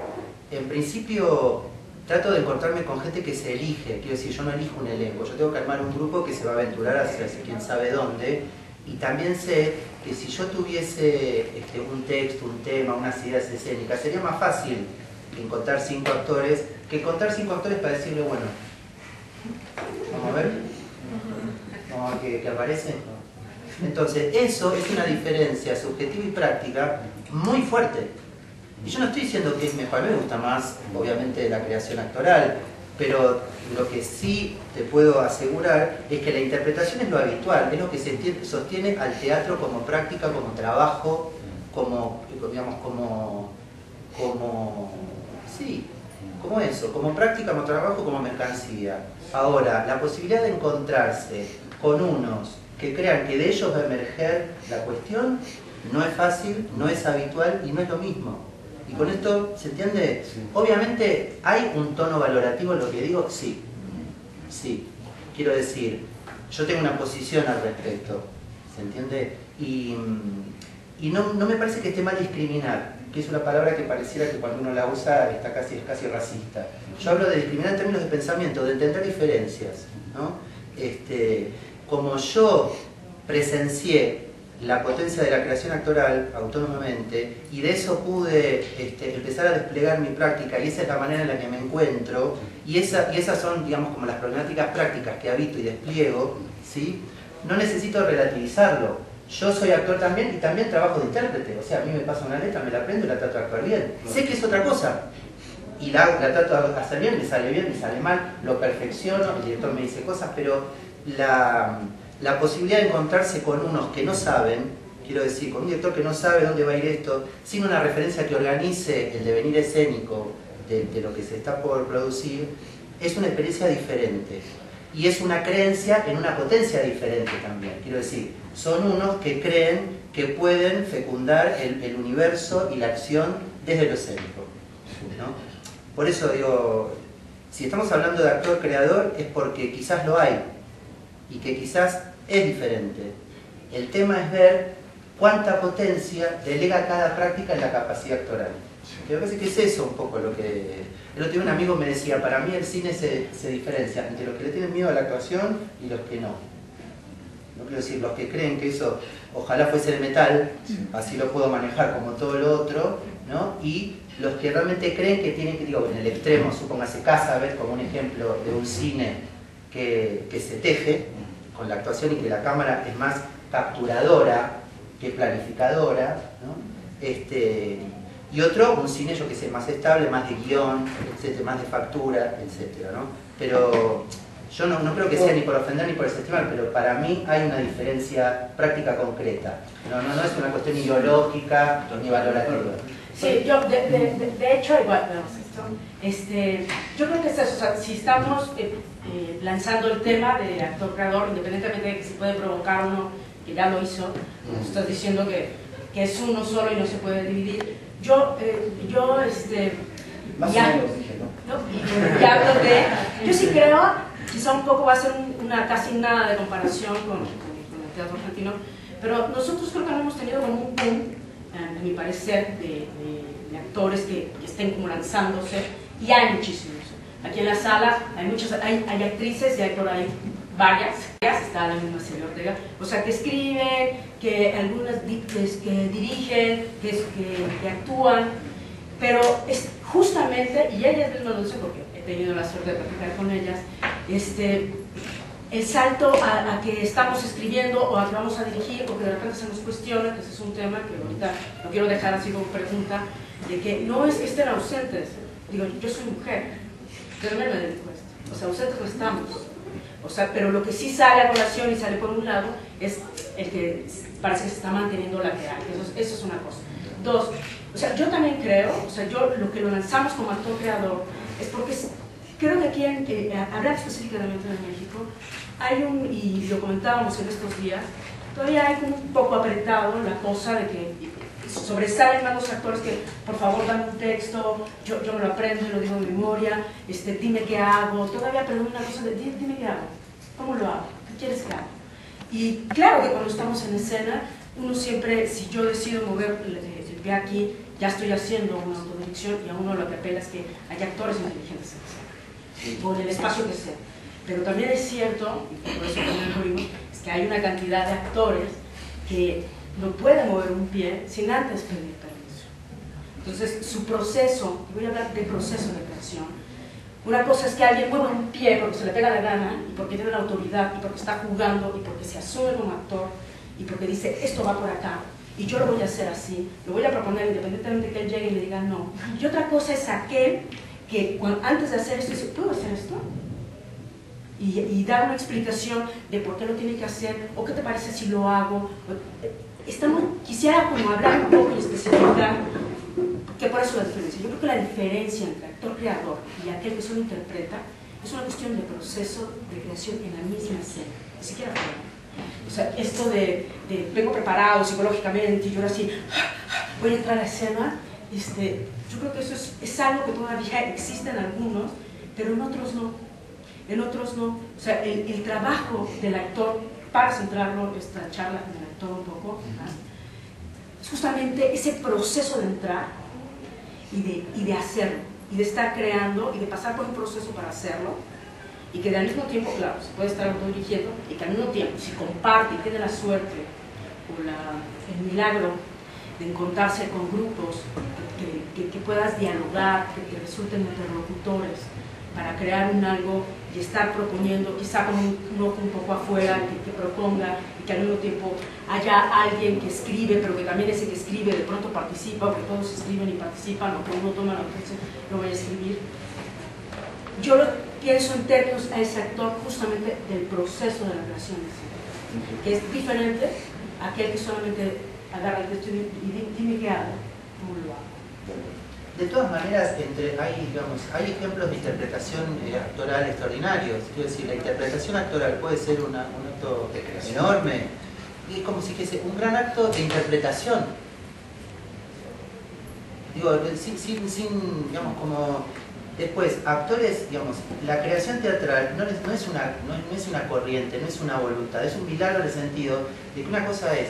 en principio trato de encontrarme con gente que se elige. Quiero decir, yo no elijo un elenco, yo tengo que armar un grupo que se va a aventurar hacia quién sabe dónde, y también sé que si yo tuviese un texto, un tema, unas ideas escénicas, sería más fácil encontrar 5 actores que encontrar 5 actores para decirle, bueno, vamos a ver, vamos a ver qué aparece. Entonces, eso es una diferencia subjetiva y práctica muy fuerte. Y yo no estoy diciendo que es mejor, a mí me gusta más, obviamente, la creación actoral, pero lo que sí te puedo asegurar es que la interpretación es lo habitual, es lo que se sostiene al teatro como práctica, como trabajo, como, digamos, sí, como eso, como práctica, como trabajo, como mercancía. Ahora, la posibilidad de encontrarse con unos que crean que de ellos va a emerger la cuestión no es fácil, no es habitual y no es lo mismo. Y con esto, ¿se entiende? Sí. Obviamente, ¿hay un tono valorativo en lo que digo? Sí. Sí. Quiero decir, yo tengo una posición al respecto. ¿Se entiende? Y no me parece que esté mal discriminar, que es una palabra que pareciera que cuando uno la usa es casi racista. Yo hablo de discriminar en términos de pensamiento, de entender diferencias, ¿no? Como yo presencié la potencia de la creación actoral autónomamente y de eso pude empezar a desplegar mi práctica, y esa es la manera en la que me encuentro, y esas son, digamos, como las problemáticas prácticas que habito y despliego, ¿sí? No necesito relativizarlo. Yo soy actor también y también trabajo de intérprete, o sea, a mí me pasa una letra, me la aprendo y la trato de actuar bien. Sé que es otra cosa y la trato de hacer bien, me sale mal, lo perfecciono, el director me dice cosas, pero la posibilidad de encontrarse con unos que no saben, quiero decir, con un director que no sabe dónde va a ir esto, sin una referencia que organice el devenir escénico de lo que se está por producir, es una experiencia diferente. Y es una creencia en una potencia diferente también. Quiero decir, son unos que creen que pueden fecundar el universo y la acción desde lo escénico, ¿no? Por eso digo, si estamos hablando de actor-creador es porque quizás lo hay y que quizás es diferente. El tema es ver cuánta potencia delega cada práctica en la capacidad actoral. Creo que es eso un poco lo que... El otro día un amigo me decía, para mí el cine se diferencia entre los que le tienen miedo a la actuación y los que no. No quiero decir, los que creen que eso ojalá fuese de metal, así lo puedo manejar como todo lo otro, ¿no? Y los que realmente creen que tienen que, digo, en el extremo, supóngase Cassavetes como un ejemplo de un cine que se teje con la actuación y que la cámara es más capturadora que planificadora, ¿no? Y otro, un cine, yo que sé, más estable, más de guión, etcétera, más de factura, etcétera, ¿no? Pero yo no creo que sea ni por ofender ni por desestimar, pero para mí hay una diferencia práctica concreta. No es una cuestión ideológica ni valorativa. Sí, yo, de hecho, igual, yo creo que es eso, o sea, si estamos lanzando el tema de actor-creador, independientemente de que se puede provocar o no, que ya lo hizo, estás diciendo que es uno solo y no se puede dividir. Yo sí creo, quizá un poco va a ser casi nada de comparación con el teatro argentino, pero nosotros creo que no hemos tenido como un boom, a mi parecer, de actores que estén como lanzándose, y hay muchísimos. Aquí en la sala hay actrices y hay por ahí varias, está la misma Celia Ortega, o sea, que escriben, que algunas que dirigen, que actúan, pero es justamente, y ellas mismas lo dicen porque he tenido la suerte de practicar con ellas, el salto a que estamos escribiendo o a que vamos a dirigir o que de repente se nos cuestiona, que ese es un tema que ahorita lo quiero dejar así como pregunta, de que no es que estén ausentes. Digo, yo soy mujer, pero no me dedico a esto. O sea, ausentes no estamos. O sea, pero lo que sí sale a colación y sale por un lado es el que parece que se está manteniendo la que hay. Eso es una cosa. Dos, o sea, yo también creo, o sea, yo lo que lo lanzamos como actor creador es porque creo que aquí, hablando específicamente de México, hay y lo comentábamos en estos días, todavía hay como un poco apretado la cosa de que sobresalen más los actores que, por favor, dame un texto, yo me lo aprendo y lo digo de memoria, dime qué hago, todavía predomina una cosa de dime qué hago, cómo lo hago, qué quieres que haga. Y claro que cuando estamos en escena, uno siempre, si yo decido mover el pie aquí, ya estoy haciendo una autodirección y a uno lo que apela es que hay actores inteligentes en escena, por el espacio que sea. Pero también es cierto, y por eso también lo vimos, es que hay una cantidad de actores que no pueden mover un pie sin antes pedir permiso. Entonces, su proceso, y voy a hablar de proceso de creación, una cosa es que alguien mueva un pie porque se le pega la gana, y porque tiene la autoridad, y porque está jugando, y porque se asume como actor, y porque dice, esto va por acá, y yo lo voy a hacer así, lo voy a proponer independientemente de que él llegue y le diga no. Y otra cosa es aquel que antes de hacer esto dice, ¿puedo hacer esto? Y dar una explicación de por qué lo tiene que hacer, o qué te parece si lo hago. Quisiera como hablar un poco y especificar, que por eso la diferencia. Yo creo que la diferencia entre actor creador y aquel que solo interpreta es una cuestión de proceso de creación en la misma escena, ni siquiera fuera. O sea, esto de vengo preparado psicológicamente y yo ahora sí voy a entrar a la escena, yo creo que eso es algo que todavía existe en algunos, pero en otros no. En otros no. O sea, el trabajo del actor, para centrarlo esta charla en el actor un poco, es justamente ese proceso de entrar y de hacerlo, y de estar creando, y de pasar por un proceso para hacerlo, y que al mismo tiempo, claro, se puede estar autodirigiendo, y que al mismo tiempo, si comparte y tiene la suerte o el milagro de encontrarse con grupos que puedas dialogar, que te resulten interlocutores, para crear un algo y estar proponiendo, quizá con un ojo un poco afuera, que proponga, y que al mismo tiempo haya alguien que escribe, pero que también ese que escribe de pronto participa, o que todos escriben y participan, o que uno toma la otra, lo voy a escribir. Yo lo pienso en términos a ese actor justamente del proceso de la creación, que es diferente a aquel que solamente agarra el texto y dime qué hago, cómo lo hago. De todas maneras, hay ejemplos de interpretación actoral extraordinarios. Quiero decir, la interpretación actoral puede ser un acto enorme, y es como si fuese un gran acto de interpretación. Digo, digamos, como después, actores, digamos, la creación teatral no es una corriente, no es una voluntad, es un milagro en el sentido de que una cosa es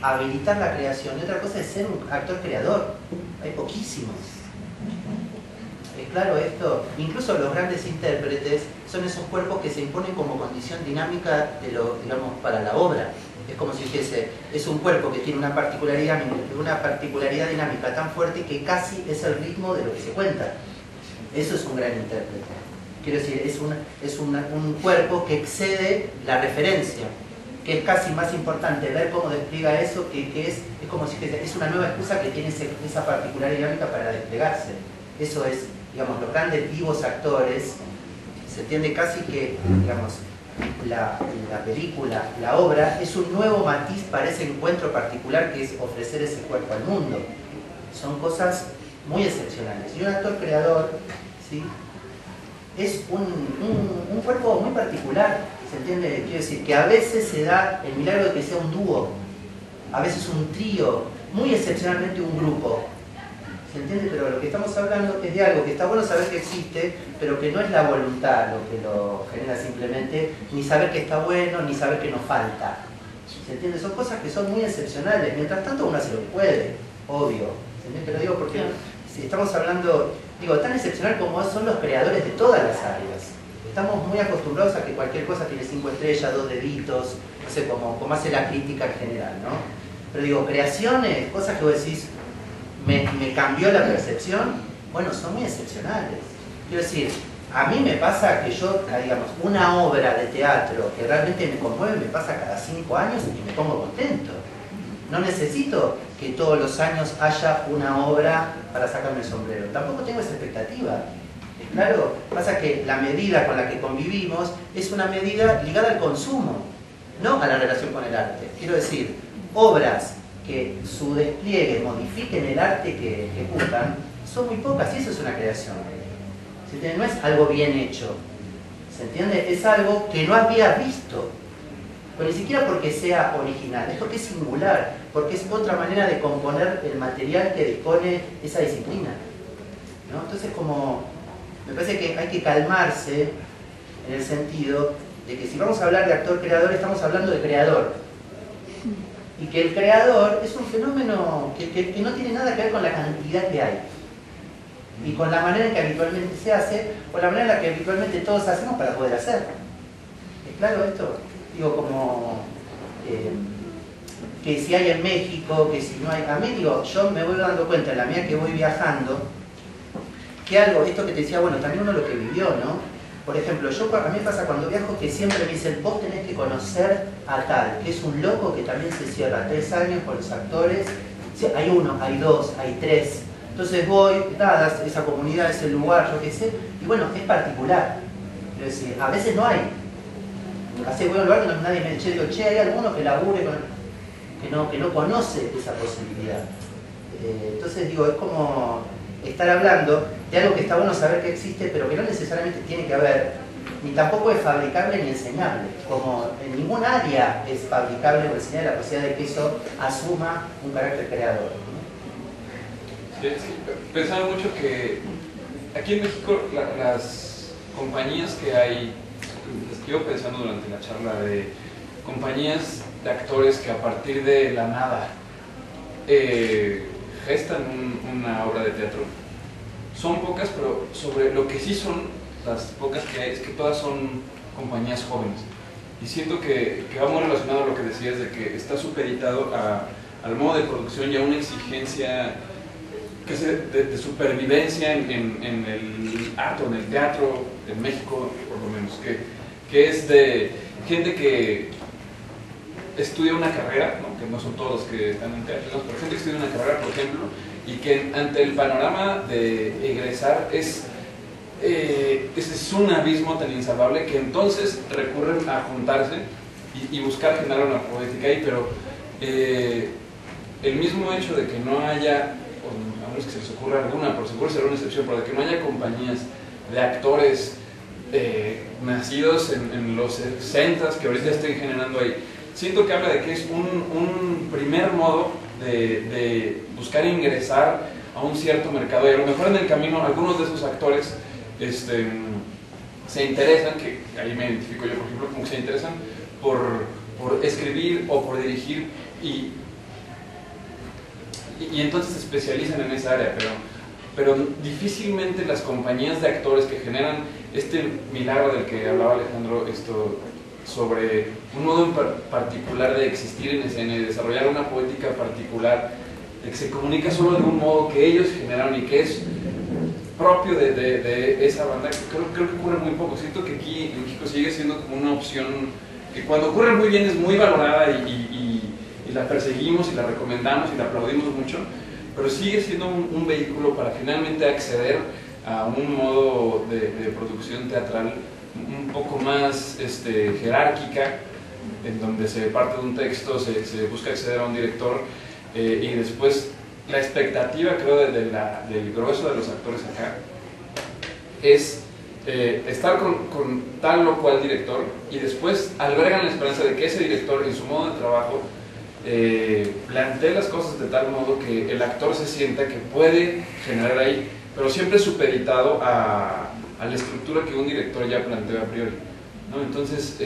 habilitar la creación y otra cosa es ser un actor creador. Hay poquísimos. Claro, esto, incluso los grandes intérpretes son esos cuerpos que se imponen como condición dinámica digamos, para la obra. Es como si dijese, es un cuerpo que tiene una particularidad dinámica tan fuerte que casi es el ritmo de lo que se cuenta. Eso es un gran intérprete. Quiero decir, es un cuerpo que excede la referencia, que es casi más importante ver cómo despliega eso, que es como si es una nueva excusa que tiene esa particularidad dinámica para desplegarse. Eso es, digamos, los grandes vivos actores, se entiende casi que, digamos, la película, la obra, es un nuevo matiz para ese encuentro particular que es ofrecer ese cuerpo al mundo. Son cosas muy excepcionales. Y un actor creador, ¿sí?, es un cuerpo muy particular, ¿se entiende? Quiero decir, que a veces se da el milagro de que sea un dúo, a veces un trío, muy excepcionalmente un grupo. ¿Se entiende? Pero lo que estamos hablando es de algo que está bueno saber que existe, pero que no es la voluntad lo que lo genera simplemente, ni saber que está bueno, ni saber que nos falta. ¿Se entiende? Son cosas que son muy excepcionales. Mientras tanto uno hace lo que puede, obvio. ¿Se entiende? Pero digo porque si estamos hablando, digo, tan excepcional como son los creadores de todas las áreas. Estamos muy acostumbrados a que cualquier cosa tiene 5 estrellas, 2 deditos, no sé, como hace la crítica en general, ¿no? Pero digo, creaciones, cosas que vos decís, me cambió la percepción, bueno, son muy excepcionales. Quiero decir, A mí me pasa que yo, digamos, una obra de teatro que realmente me conmueve me pasa cada 5 años y me pongo contento. No necesito que todos los años haya una obra para sacarme el sombrero. Tampoco tengo esa expectativa. Claro, pasa que la medida con la que convivimos es una medida ligada al consumo, no a la relación con el arte. Quiero decir, obras que su despliegue modifiquen el arte que ejecutan son muy pocas y eso es una creación. ¿Se entiende? No es algo bien hecho. ¿Se entiende? Es algo que no había visto. Pero ni siquiera porque sea original, es porque es singular, porque es otra manera de componer el material que dispone esa disciplina, ¿no? Entonces, como me parece que hay que calmarse en el sentido de que si vamos a hablar de actor-creador, estamos hablando de creador. Y que el creador es un fenómeno que no tiene nada que ver con la cantidad que hay. Y con la manera en que habitualmente se hace, o la manera en la que habitualmente todos hacemos para poder hacer. ¿Es claro esto? Digo, como que si hay en México, que si no hay... A mí, digo, yo me voy dando cuenta en la medida que voy viajando, que algo, esto que te decía, bueno, también uno lo que vivió, ¿no? Por ejemplo, a mí me pasa cuando viajo que siempre me dicen, vos tenés que conocer a tal, que es un loco que también se cierra 3 años con los actores. Sí, hay 1, hay 2, hay 3. Entonces voy, nada, esa comunidad, ese lugar, yo qué sé, y bueno, es particular. Es decir, a veces no hay. Así voy a un lugar que nadie me digo, che, hay alguno que labure que no conoce esa posibilidad. Entonces digo, es como estar hablando de algo que está bueno saber que existe, pero que no necesariamente tiene que haber, ni tampoco es fabricable ni enseñable. Como en ningún área es fabricable o enseñable la posibilidad de que eso asuma un carácter creador. Sí, pensaba mucho que aquí en México las compañías que hay, estuve pensando durante la charla de compañías de actores que a partir de la nada gestan una obra de teatro. Son pocas, pero sobre lo que sí son las pocas que hay es que todas son compañías jóvenes. Y siento que va muy relacionado a lo que decías de que está supeditado al modo de producción y a una exigencia que es de supervivencia en el arte, en el teatro, en México por lo menos, que es de gente que estudia una carrera, ¿no? Que no son todos los que están en teatro, pero gente que estudia una carrera, por ejemplo, y que ante el panorama de egresar es un abismo tan insalvable que entonces recurren a juntarse y buscar generar una poética ahí, pero el mismo hecho de que no haya, a menos que se les ocurra alguna, por seguro será una excepción, pero de que no haya compañías de actores nacidos en los 60s que ahorita estén generando ahí, siento que habla de que es un primer modo de buscar ingresar a un cierto mercado, y a lo mejor en el camino algunos de esos actores se interesan, que ahí me identifico yo por ejemplo, como que se interesan por escribir o por dirigir y entonces se especializan en esa área, pero difícilmente las compañías de actores que generan este milagro del que hablaba Alejandro, sobre un modo en particular de existir en escena y desarrollar una poética particular, que se comunica solo de un modo que ellos generaron y que es propio de esa banda, creo que ocurre muy poco. Siento que aquí en México sigue siendo como una opción que cuando ocurre muy bien es muy valorada y la perseguimos y la recomendamos y la aplaudimos mucho, pero sigue siendo un vehículo para finalmente acceder a un modo de producción teatral un poco más jerárquica, en donde se parte de un texto, se busca acceder a un director y después la expectativa, creo, del grueso de los actores acá es estar con tal o cual director y después albergan la esperanza de que ese director en su modo de trabajo plantee las cosas de tal modo que el actor se sienta que puede generar ahí, pero siempre supeditado a la estructura que un director ya plantea a priori, ¿no? Entonces,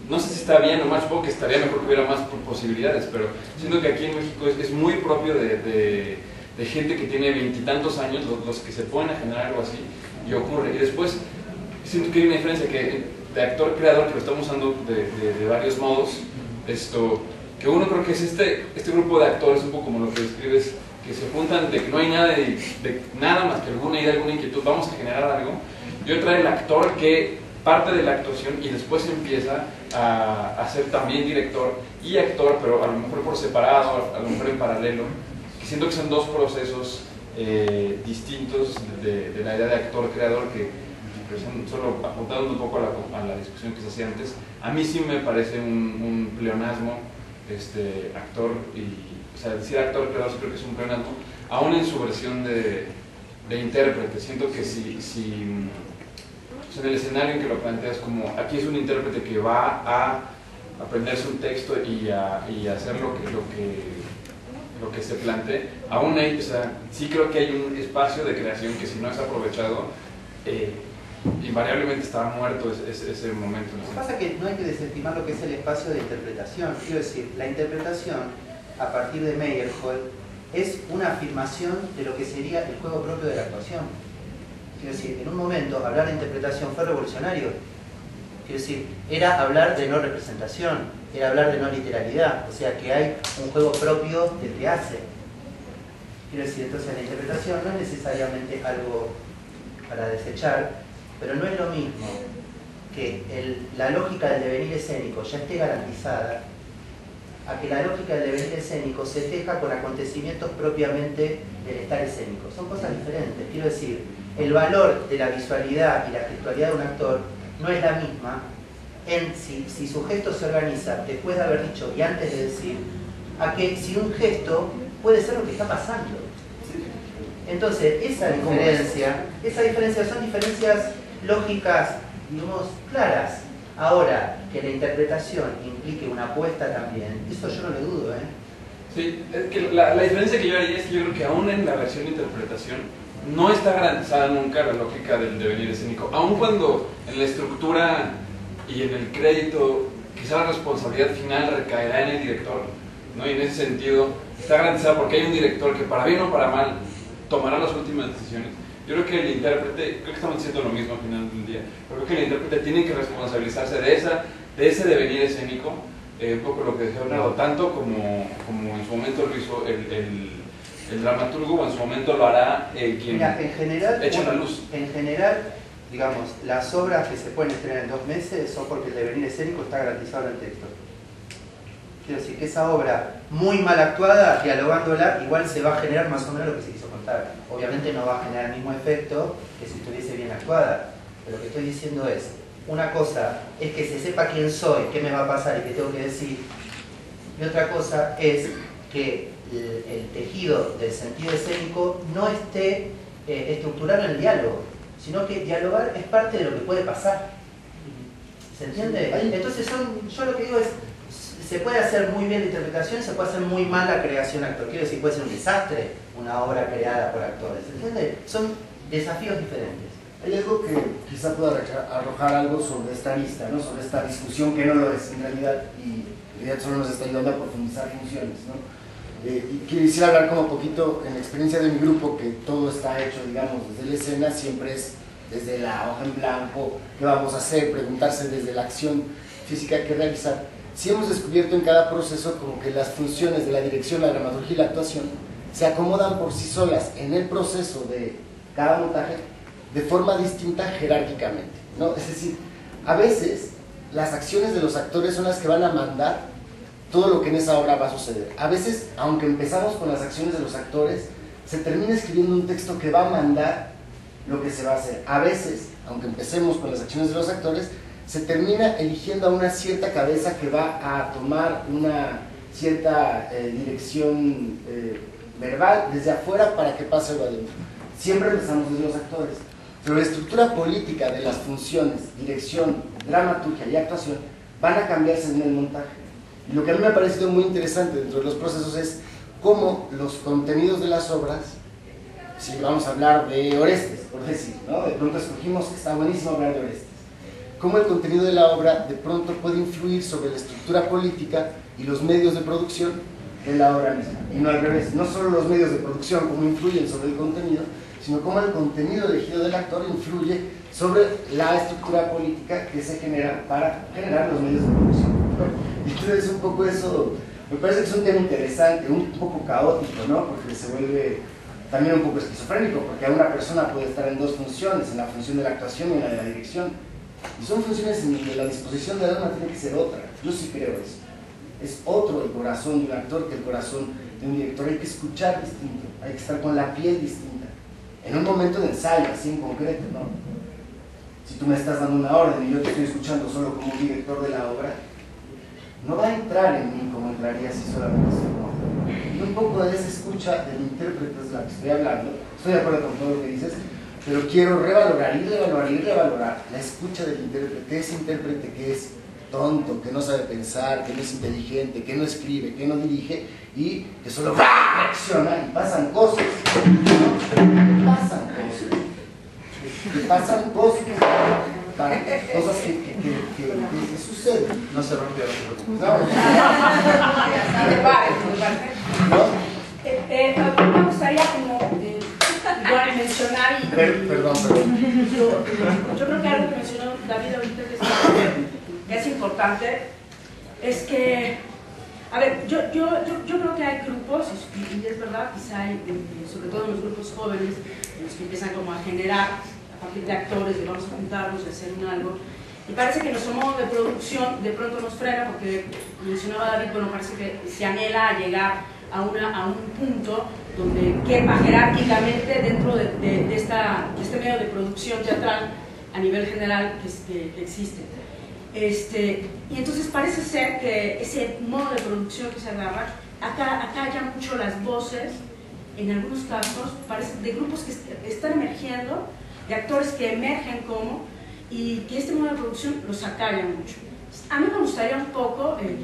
no sé si está bien o mal, supongo que estaría mejor que hubiera más posibilidades, pero siento que aquí en México es muy propio de gente que tiene 20 y tantos años, los que se ponen a generar algo así, y ocurre. Y después, siento que hay una diferencia que de actor-creador, que lo estamos usando de varios modos, que uno creo que es este grupo de actores, un poco como lo que describes, que se juntan de que no hay nada, de nada más que alguna idea, alguna inquietud, vamos a generar algo, y otra el actor que parte de la actuación y después empieza a ser también director y actor, pero a lo mejor por separado, a lo mejor en paralelo, que siento que son dos procesos distintos de la idea de actor-creador que son, solo apuntando un poco a la discusión que se hacía antes, a mí sí me parece un pleonasmo actor, o sea, decir actor-creador sí creo que es un pleonasmo, aún en su versión de intérprete. Siento que si pues en el escenario en que lo planteas como aquí es un intérprete que va a aprenderse un texto y a hacer lo que se plantee, aún hay, o sea, sí creo que hay un espacio de creación que si no es aprovechado, invariablemente está muerto ese momento. Lo que pasa es que no hay que desestimar lo que es el espacio de interpretación. Quiero decir, la interpretación, a partir de Meyerhold, es una afirmación de lo que sería el juego propio de la actuación. Quiero decir, en un momento hablar de interpretación fue revolucionario. Quiero decir, era hablar de no representación, era hablar de no literalidad, o sea que hay un juego propio del que hace. Quiero decir, entonces la interpretación no es necesariamente algo para desechar, pero no es lo mismo que la lógica del devenir escénico ya esté garantizada a que la lógica del devenir escénico se teja con acontecimientos propiamente del estar escénico. Son cosas diferentes. Quiero decir, el valor de la visualidad y la gestualidad de un actor no es la misma en si su gesto se organiza después de haber dicho y antes de decir, a que si un gesto puede ser lo que está pasando. Entonces, esa diferencia son diferencias lógicas, digamos, claras. Ahora, que la interpretación implique una apuesta también, eso yo no lo dudo, ¿eh? Sí, es que la diferencia que yo haría es que yo creo que aún en la versión de interpretación no está garantizada nunca la lógica del devenir escénico, aun cuando en la estructura y en el crédito quizá la responsabilidad final recaerá en el director, ¿no? Y en ese sentido está garantizada porque hay un director que para bien o para mal tomará las últimas decisiones. Yo creo que el intérprete, creo que estamos diciendo lo mismo al final del día, pero creo que el intérprete tiene que responsabilizarse de ese devenir escénico, un poco lo que decía Bernardo, tanto como en su momento lo hizo el dramaturgo, o en su momento lo hará quien Mira, en general, echa la luz. En general, digamos, las obras que se pueden estrenar en 2 meses son porque el devenir escénico está garantizado en el texto. Quiero decir que esa obra muy mal actuada, dialogándola, igual se va a generar más o menos lo que se quiso contar. Obviamente no va a generar el mismo efecto que si estuviese bien actuada, pero lo que estoy diciendo es, una cosa es que se sepa quién soy, qué me va a pasar y qué tengo que decir, y otra cosa es que el tejido del sentido escénico no esté estructurado en el diálogo, sino que dialogar es parte de lo que puede pasar. ¿Se entiende? Entonces yo lo que digo es, se puede hacer muy bien la interpretación, se puede hacer muy mal la creación actor. Quiero decir, puede ser un desastre una obra creada por actores. ¿Se entiende? Son desafíos diferentes. Hay algo que quizá pueda arrojar algo sobre esta lista, ¿no? Sobre esta discusión que no lo es en realidad, y en realidad solo nos está ayudando a profundizar funciones, ¿no? Y quisiera hablar como un poquito en la experiencia de mi grupo, que todo está hecho, digamos, desde la escena, siempre es desde la hoja en blanco, qué vamos a hacer, preguntarse desde la acción física que realizar. Sí hemos descubierto en cada proceso como que las funciones de la dirección, la dramaturgia y la actuación se acomodan por sí solas en el proceso de cada montaje de forma distinta jerárquicamente, ¿no? Es decir, a veces las acciones de los actores son las que van a mandar todo lo que en esa obra va a suceder. A veces, aunque empezamos con las acciones de los actores, se termina escribiendo un texto que va a mandar lo que se va a hacer. A veces, aunque empecemos con las acciones de los actores, se termina eligiendo a una cierta cabeza que va a tomar una cierta dirección verbal desde afuera para que pase algo adentro. Siempre empezamos desde los actores, pero la estructura política de las funciones, dirección, dramaturgia y actuación van a cambiarse en el montaje. Y lo que a mí me ha parecido muy interesante dentro de los procesos es cómo los contenidos de las obras, si vamos a hablar de Orestes, por decir, ¿no? De pronto escogimos que está buenísimo hablar de Orestes, cómo el contenido de la obra de pronto puede influir sobre la estructura política y los medios de producción de la obra misma. Y no al revés, no solo los medios de producción cómo influyen sobre el contenido, sino cómo el contenido elegido del actor influye sobre la estructura política que se genera para generar los medios de producción. Y entonces un poco eso Me parece que es un tema interesante, un poco caótico, ¿no? Porque se vuelve también un poco esquizofrénico, porque una persona puede estar en dos funciones, en la función de la actuación y en la de la dirección. Y son funciones en que la disposición del alma tiene que ser otra. Yo sí creo eso. Es otro el corazón de un actor que el corazón de un director. Hay que escuchar distinto, hay que estar con la piel distinta. En un momento de ensayo, así en concreto, ¿no? Si tú me estás dando una orden y yo te estoy escuchando solo como un director de la obra, no va a entrar en mí como entraría si solamente soy un hombre. Y un poco de esa escucha del intérprete es la que estoy hablando. Estoy de acuerdo con todo lo que dices, pero quiero revalorar y revalorar y revalorar la escucha del intérprete, ese intérprete que es tonto, que no sabe pensar, que no es inteligente, que no escribe, que no dirige y que solo reacciona y pasan cosas. ¿No? Pasan cosas que suceden. No se rompió. ¿No? Me gustaría como igual mencionar y... Perdón. Yo creo que algo que mencionó David ahorita que es importante es que, a ver, yo creo que hay grupos, y es verdad, quizá hay, sobre todo en los grupos jóvenes, los que empiezan como a generar a partir de actores, de vamos a juntarnos y hacer un algo, y parece que nuestro modo de producción de pronto nos frena, porque mencionaba David, bueno, parece que se anhela a llegar a un punto donde quepa jerárquicamente dentro de este medio de producción teatral a nivel general que existe. Y entonces parece ser que ese modo de producción que se agarra, acá ya mucho las voces, en algunos casos, parece de grupos que están emergiendo, de actores que emergen y que este modo de producción los acalla mucho. A mí me gustaría un poco, que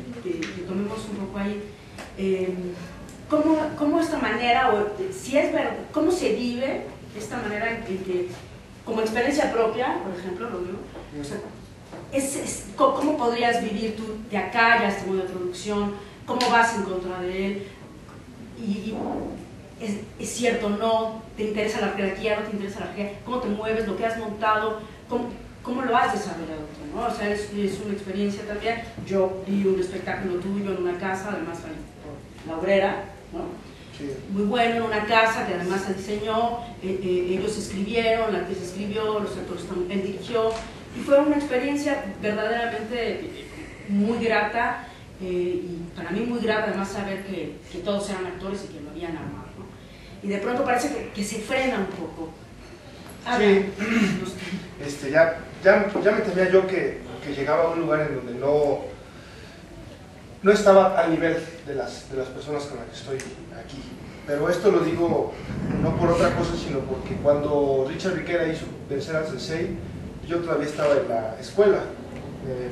tomemos un poco ahí, cómo esta manera, o si es verdad, cómo se vive esta manera en que, como experiencia propia, por ejemplo, lo digo, o sea, ¿cómo podrías vivir tú de acá ya este modo de producción? ¿Cómo vas en contra de él? Y ¿es cierto o no? ¿Te interesa la arqueología? ¿No te interesa la arqueología? ¿Cómo te mueves? ¿Lo que has montado? ¿Cómo lo has desarrollado tú? ¿No? O sea, es una experiencia también. Yo vi un espectáculo tuyo en una casa, además por La Obrera, ¿no? Sí. Muy bueno, en una casa que además se diseñó, ellos escribieron, la actriz escribió, los actores él dirigió. Y fue una experiencia verdaderamente muy grata y para mí muy grata además saber que todos eran actores y que lo habían armado, ¿no? Y de pronto parece que se frena un poco. Sí, ya me temía yo que llegaba a un lugar en donde no estaba al nivel de las personas con las que estoy aquí. Pero esto lo digo no por otra cosa, sino porque cuando Richard Riquera hizo Vencer al Sensei, yo todavía estaba en la escuela, me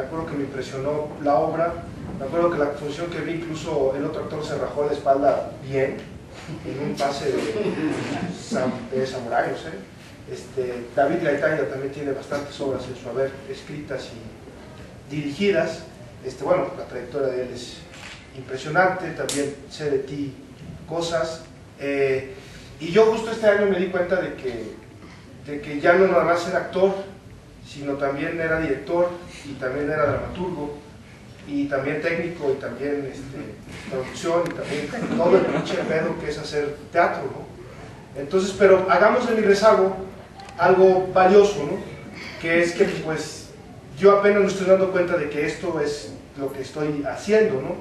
acuerdo que me impresionó la obra, me acuerdo que la función que vi, incluso el otro actor se rajó la espalda bien, en un pase de samurái, no sé. David Gaitanya también tiene bastantes obras en su haber escritas y dirigidas. Bueno, la trayectoria de él es impresionante, también sé de ti cosas. Y yo justo este año me di cuenta de que ya no nada más era actor, sino también era director y también era dramaturgo y también técnico y también producción y también todo el pinche pedo que es hacer teatro, ¿no? Entonces, pero hagamos de mi rezago algo valioso, ¿no? Que es que pues yo apenas me estoy dando cuenta de que esto es lo que estoy haciendo, ¿no?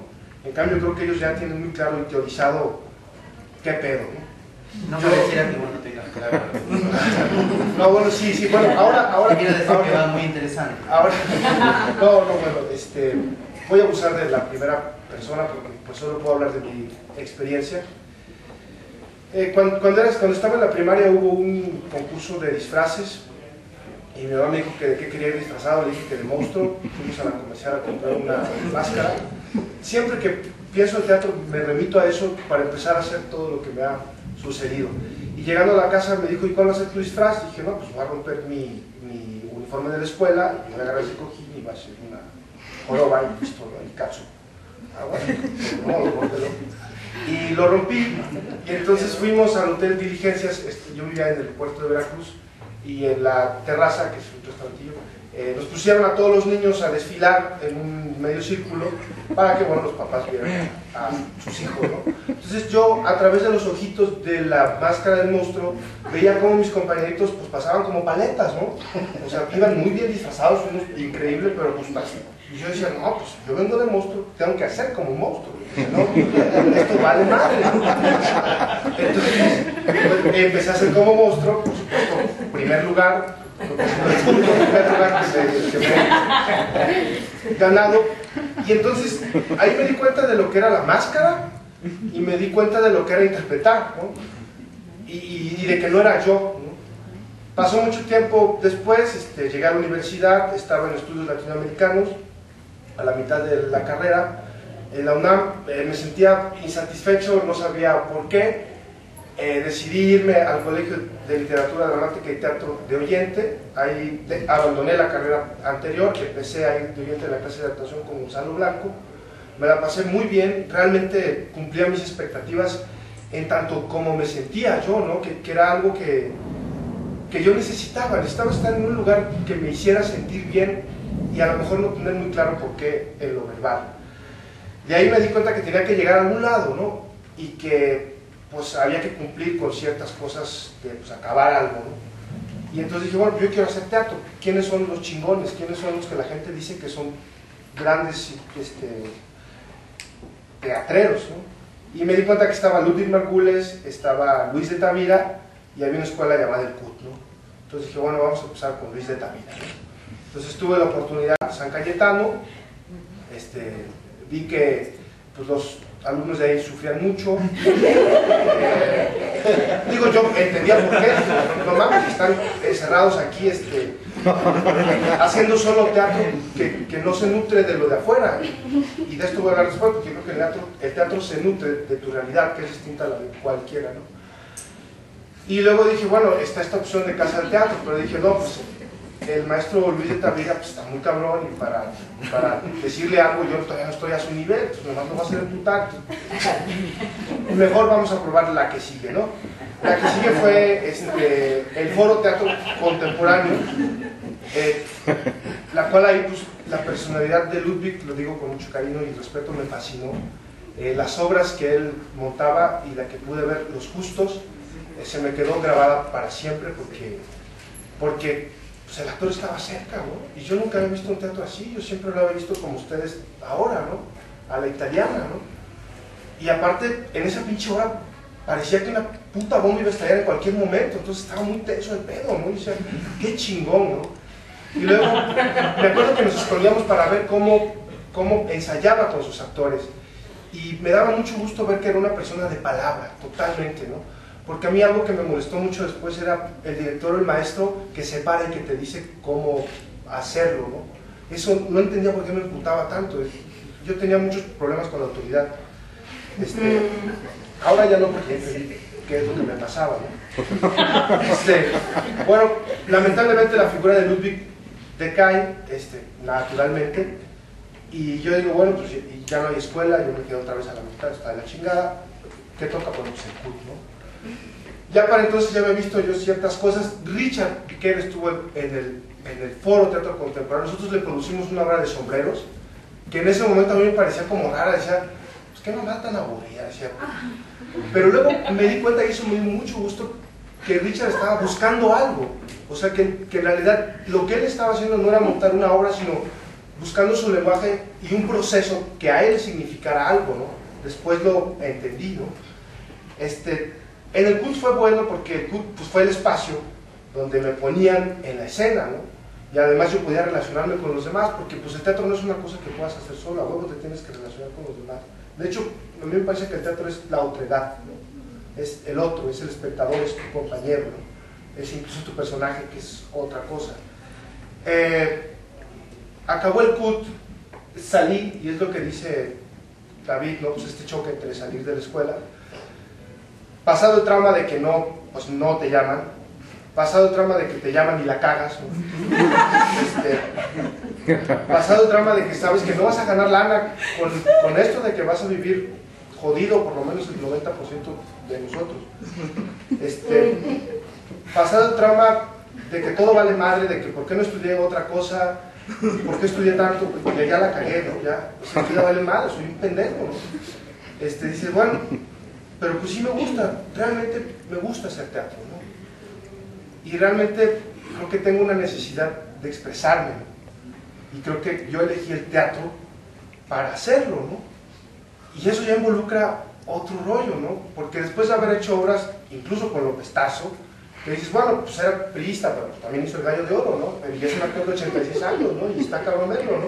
En cambio creo que ellos ya tienen muy claro y teorizado qué pedo, ¿no? No pareciera que vos no tengas claro. No, bueno, sí, bueno, ahora quiero decir que va muy interesante. Ahora, bueno, voy a abusar de la primera persona porque pues solo puedo hablar de mi experiencia. Cuando estaba en la primaria hubo un concurso de disfraces y mi mamá me dijo que de qué quería ir disfrazado, le dije que de monstruo, fuimos a la comercial a comprar una máscara. Siempre que pienso en teatro me remito a eso para empezar a hacer todo lo que me ha sucedido. Y llegando a la casa me dijo, ¿y cuál va a ser tu disfraz? Y dije, no, pues voy a romper mi uniforme de la escuela y voy a agarrar ese cojín y va a ser una joroba y listo, ¿no? Y cacho. Ah, bueno, no, rómpelo. Y lo rompí y entonces fuimos al Hotel Diligencias, yo vivía en el puerto de Veracruz y en la terraza, que es un restaurantillo, nos pusieron a todos los niños a desfilar en un medio círculo para que, bueno, los papás vieran a sus hijos, ¿no? Entonces yo, a través de los ojitos de la máscara del monstruo, veía cómo mis compañeritos pues pasaban como paletas, ¿no? O sea, iban muy bien disfrazados, unos increíbles, pero pues y yo decía, no, pues yo vengo de monstruo, tengo que hacer como un monstruo. Si no, esto vale madre. Entonces, pues, empecé a hacer como monstruo, por supuesto, primer lugar, que me he ganado. Y entonces ahí me di cuenta de lo que era la máscara y me di cuenta de lo que era interpretar, ¿no? Y de que no era yo, ¿no? Pasó mucho tiempo después, llegué a la universidad, estaba en estudios latinoamericanos a la mitad de la carrera en la UNAM. Me sentía insatisfecho, no sabía por qué. Decidí irme al Colegio de Literatura Dramática y Teatro de oyente. Ahí abandoné la carrera anterior, empecé a ir de oyente en la clase de actuación con Gonzalo Blanco. Me la pasé muy bien, realmente cumplía mis expectativas en tanto como me sentía yo, ¿no? Que era algo que yo necesitaba estar en un lugar que me hiciera sentir bien y a lo mejor no tener muy claro por qué en lo verbal. De ahí me di cuenta que tenía que llegar a algún lado, ¿no? Y que pues había que cumplir con ciertas cosas de pues, acabar algo, ¿no? Y entonces dije, bueno, yo quiero hacer teatro. ¿Quiénes son los chingones? ¿Quiénes son los que la gente dice que son grandes teatreros, ¿no? Y me di cuenta que estaba Ludwig Margules, estaba Luis de Tavira y había una escuela llamada el CUT, ¿no? Entonces dije, bueno, vamos a empezar con Luis de Tavira, ¿no? Entonces tuve la oportunidad en San Cayetano, vi que pues, los alumnos de ahí sufrían mucho. Digo, yo entendía por qué. No mames, están encerrados aquí haciendo solo teatro que no se nutre de lo de afuera. Y de esto voy a hablar después, porque creo que el teatro se nutre de tu realidad, que es distinta a la de cualquiera, ¿no? Y luego dije, bueno, está esta opción de casa del teatro, pero dije, no, pues el maestro Luis de Tavira pues, está muy cabrón y para decirle algo yo todavía no estoy a su nivel, pues nomás lo va a hacer emputar. Mejor vamos a probar la que sigue, ¿no? La que sigue fue el Foro Teatro Contemporáneo, la cual ahí pues la personalidad de Ludwig, lo digo con mucho cariño y respeto, me fascinó. Las obras que él montaba y la que pude ver, Los Justos, se me quedó grabada para siempre porque pues el actor estaba cerca, ¿no? Y yo nunca había visto un teatro así, yo siempre lo había visto como ustedes ahora, ¿no? A la italiana, ¿no? Y aparte, en esa pinche hora, parecía que una puta bomba iba a estallar en cualquier momento, entonces estaba muy tenso el pedo, ¿no? Y decía, qué chingón, ¿no? Y luego, me acuerdo que nos escondíamos para ver cómo ensayaba con sus actores, y me daba mucho gusto ver que era una persona de palabra, totalmente, ¿no? Porque a mí algo que me molestó mucho después era el director o el maestro que se para y que te dice cómo hacerlo, ¿no? Eso no entendía por qué me imputaba tanto. Yo tenía muchos problemas con la autoridad. Ahora ya no, porque entendí qué es lo que me pasaba, ¿no? Bueno, lamentablemente la figura de Ludwig decae, naturalmente, y yo digo, bueno, pues ya no hay escuela, yo me quedo otra vez a la mitad, está de la chingada, ¿qué toca? Bueno, pues el CUT, ¿no? Ya para entonces ya había visto yo ciertas cosas. Richard Piquer estuvo en el Foro Teatro Contemporáneo. Nosotros le producimos una obra de sombreros que en ese momento a mí me parecía como rara. Decía, pues qué mamá tan aburrida, decía. Pero luego me di cuenta y eso me dio mucho gusto que Richard estaba buscando algo. O sea que en realidad lo que él estaba haciendo no era montar una obra, sino buscando su lenguaje y un proceso que a él significara algo, ¿no? Después lo entendí, ¿no? En el CUT fue bueno porque el CUT pues, fue el espacio donde me ponían en la escena, ¿no? Y además yo podía relacionarme con los demás, porque pues el teatro no es una cosa que puedas hacer solo, a huevo te tienes que relacionar con los demás. De hecho, a mí me parece que el teatro es la otredad, ¿no? Es el otro, es el espectador, es tu compañero, ¿no? Es incluso tu personaje, que es otra cosa. Acabó el CUT, salí, y es lo que dice David, ¿no? Pues este choque entre salir de la escuela. Pasado el trauma de que pues no te llaman, pasado el trauma de que te llaman y la cagas, ¿no? Pasado el trauma de que sabes que no vas a ganar lana con esto de que vas a vivir jodido por lo menos el 90% de nosotros. Pasado el trauma de que todo vale madre, de que por qué no estudié otra cosa, por qué estudié tanto, porque ya la cagué, ¿no? Ya, o sea, ya vale madre, soy un pendejo, ¿no? Dices, bueno, pero pues sí me gusta, realmente me gusta hacer teatro, ¿no? Y realmente creo que tengo una necesidad de expresarme, ¿no? Y creo que yo elegí el teatro para hacerlo, ¿no? Y eso ya involucra otro rollo, ¿no? Porque después de haber hecho obras, incluso con López Tarso, que dices, bueno, pues era priista, pero pues también hizo El Gallo de Oro, ¿no? Pero ya es un actor de 86 años, ¿no? Y está cabrón verlo, ¿no?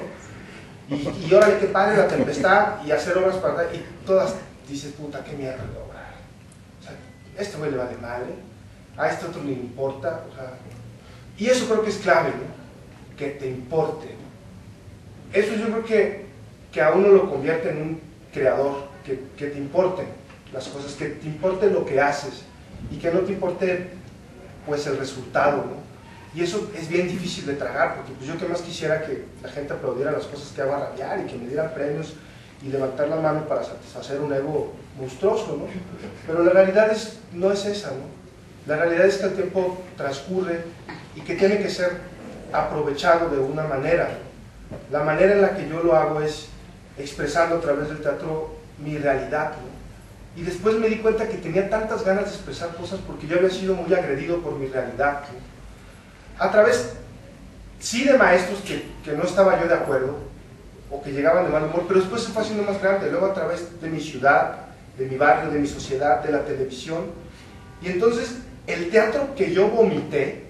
Y órale, qué padre La Tempestad, y hacer obras para... Y todas dices, puta, qué mierda de obra. O sea, este güey le vale madre, a este otro le importa, o sea... Y eso creo que es clave, ¿no? Que te importe, ¿no? Eso yo creo que a uno lo convierte en un creador, que te importen las cosas, que te importe lo que haces y que no te importe pues el resultado, ¿no? Y eso es bien difícil de tragar, porque pues yo que más quisiera que la gente aplaudiera las cosas que hago a rabiar y que me dieran premios y levantar la mano para satisfacer un ego monstruoso, ¿no? Pero la realidad no es esa, ¿no? La realidad es que el tiempo transcurre y que tiene que ser aprovechado de una manera. La manera en la que yo lo hago es expresando a través del teatro mi realidad, ¿no? Y después me di cuenta que tenía tantas ganas de expresar cosas porque yo había sido muy agredido por mi realidad, ¿no? A través, sí, de maestros que no estaba yo de acuerdo o que llegaban de mal humor, pero después se fue haciendo más grande, luego a través de mi ciudad, de mi barrio, de mi sociedad, de la televisión. Y entonces el teatro que yo vomité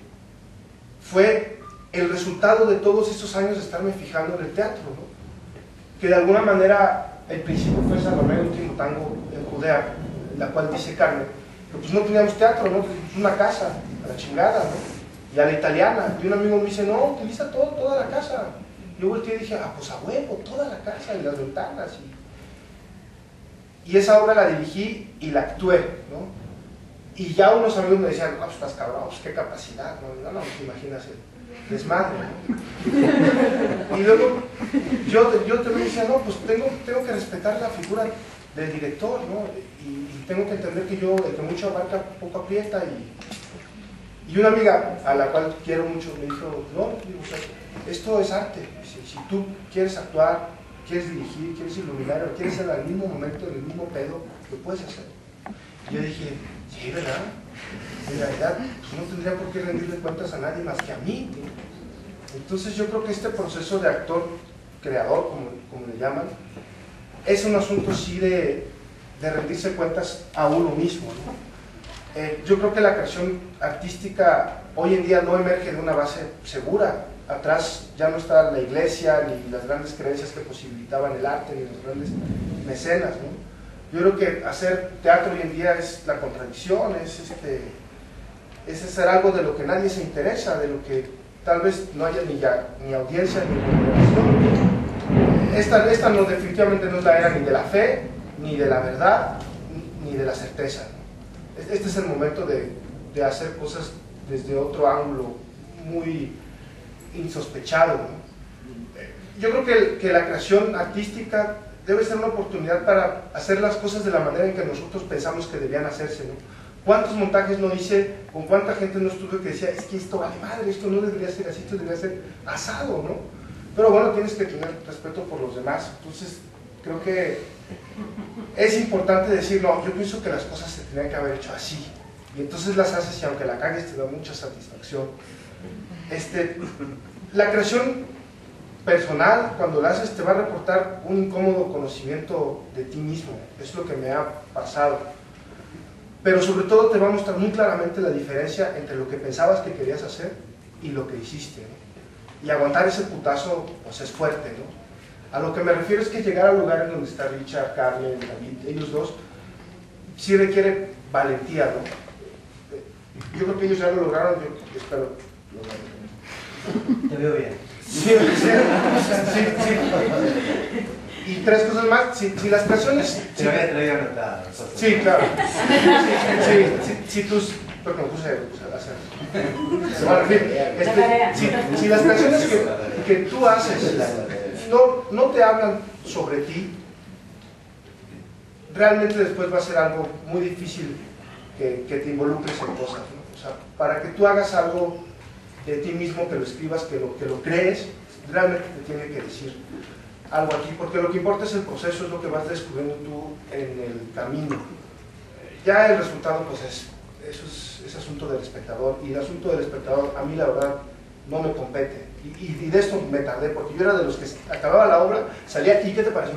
fue el resultado de todos estos años de estarme fijando en el teatro, ¿no? Que de alguna manera el principio fue Salomé, el último tango en Judea, la cual dice Carmen, pero pues no teníamos teatro, ¿no? Pues una casa, a la chingada, ¿no? Y a la italiana, y un amigo me dice, no, utiliza toda la casa. Yo volteé y dije, ah, pues a huevo, toda la casa y las ventanas. Y esa obra la dirigí y la actué, ¿no? Y ya unos amigos me decían, no, pues estás cabrón, pues qué capacidad, no te imaginas el desmadre, ¿no? Y luego yo también decía, no, pues tengo que respetar la figura del director, ¿no? Y tengo que entender que yo, el que mucho abarca, poco aprieta. Y una amiga, a la cual quiero mucho, me dijo, no, digo, o sea, esto es arte. Si tú quieres actuar, quieres dirigir, quieres iluminar, o quieres en el mismo momento, en el mismo pedo, lo puedes hacer. Y yo dije, sí, ¿verdad? En realidad, pues no tendría por qué rendirle cuentas a nadie más que a mí, ¿no? Entonces yo creo que este proceso de actor creador, como le llaman, es un asunto sí de rendirse cuentas a uno mismo, ¿no? Yo creo que la creación artística hoy en día no emerge de una base segura. Atrás ya no está la iglesia, ni las grandes creencias que posibilitaban el arte, ni los grandes mecenas, ¿no? Yo creo que hacer teatro hoy en día es la contradicción, es hacer algo de lo que nadie se interesa, de lo que tal vez no haya ni audiencia ni remuneración. Esta no, definitivamente no es la era ni de la fe, ni de la verdad, ni de la certeza, ¿no? Este es el momento de hacer cosas desde otro ángulo muy insospechado, ¿no? Yo creo que la creación artística debe ser una oportunidad para hacer las cosas de la manera en que nosotros pensamos que debían hacerse, ¿no? ¿Cuántos montajes no hice, con cuánta gente no estuve que decía, es que esto vale madre, esto no debería ser así, esto debería ser asado, ¿no? Pero bueno, tienes que tener respeto por los demás. Entonces creo que es importante decir, no, yo pienso que las cosas se tenían que haber hecho así, y entonces las haces y aunque la cagues te da mucha satisfacción. La creación personal, cuando la haces, te va a reportar un incómodo conocimiento de ti mismo, es lo que me ha pasado, pero sobre todo te va a mostrar muy claramente la diferencia entre lo que pensabas que querías hacer y lo que hiciste, ¿no? Y aguantar ese putazo pues es fuerte, ¿no? A lo que me refiero es que llegar al lugar en donde está Richard, Carmen, David, ellos dos, sí requiere valentía, ¿no? Yo creo que ellos ya lo lograron, yo espero lo Te veo bien. Sí. Y tres cosas más, si las personas... Te lo había anotado. Sí, claro. Si tus... Porque me puse a hacer. Si las canciones que tú haces no te hablan sobre ti, realmente después va a ser algo muy difícil que te involucres en cosas, ¿no? O sea, para que tú hagas algo de ti mismo, que lo escribas, que lo crees, realmente te tiene que decir algo aquí, porque lo que importa es el proceso, es lo que vas descubriendo tú en el camino. Ya el resultado, pues eso es asunto del espectador, y el asunto del espectador a mí la verdad no me compete, y de esto me tardé, porque yo era de los que acababa la obra, salía, ¿y qué te pareció?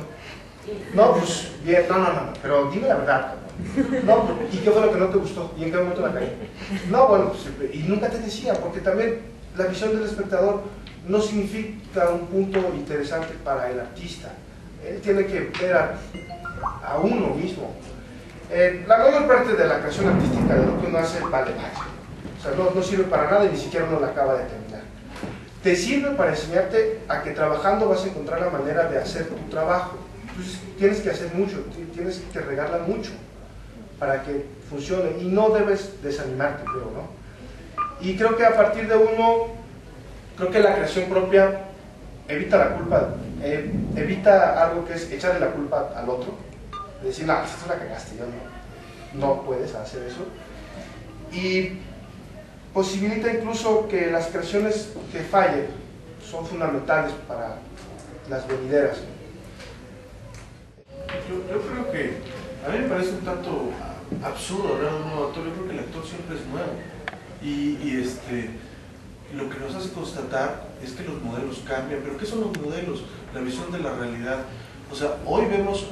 No, pues bien, no, pero dime la verdad, no, ¿y qué fue lo que no te gustó? ¿Y en qué momento la caí? No, bueno, pues, y nunca te decía, porque también la visión del espectador no significa un punto interesante para el artista. Él tiene que ver a uno mismo. La mayor parte de la creación artística de lo que uno hace vale más. O sea, no sirve para nada y ni siquiera uno la acaba de terminar. Te sirve para enseñarte a que trabajando vas a encontrar la manera de hacer tu trabajo. Entonces tienes que hacer mucho, tienes que regarla mucho para que funcione, y no debes desanimarte, creo, ¿no? Y creo que a partir de creo que la creación propia evita la culpa, evita algo que es echarle la culpa al otro, decir, no, esto la cagaste, yo no puedes hacer eso, y posibilita incluso que las creaciones que fallen son fundamentales para las venideras. Yo creo que a mí me parece un tanto absurdo hablar de un nuevo actor. Yo creo que el actor siempre es nuevo, lo que nos hace constatar es que los modelos cambian. ¿Pero qué son los modelos? La visión de la realidad. O sea, hoy vemos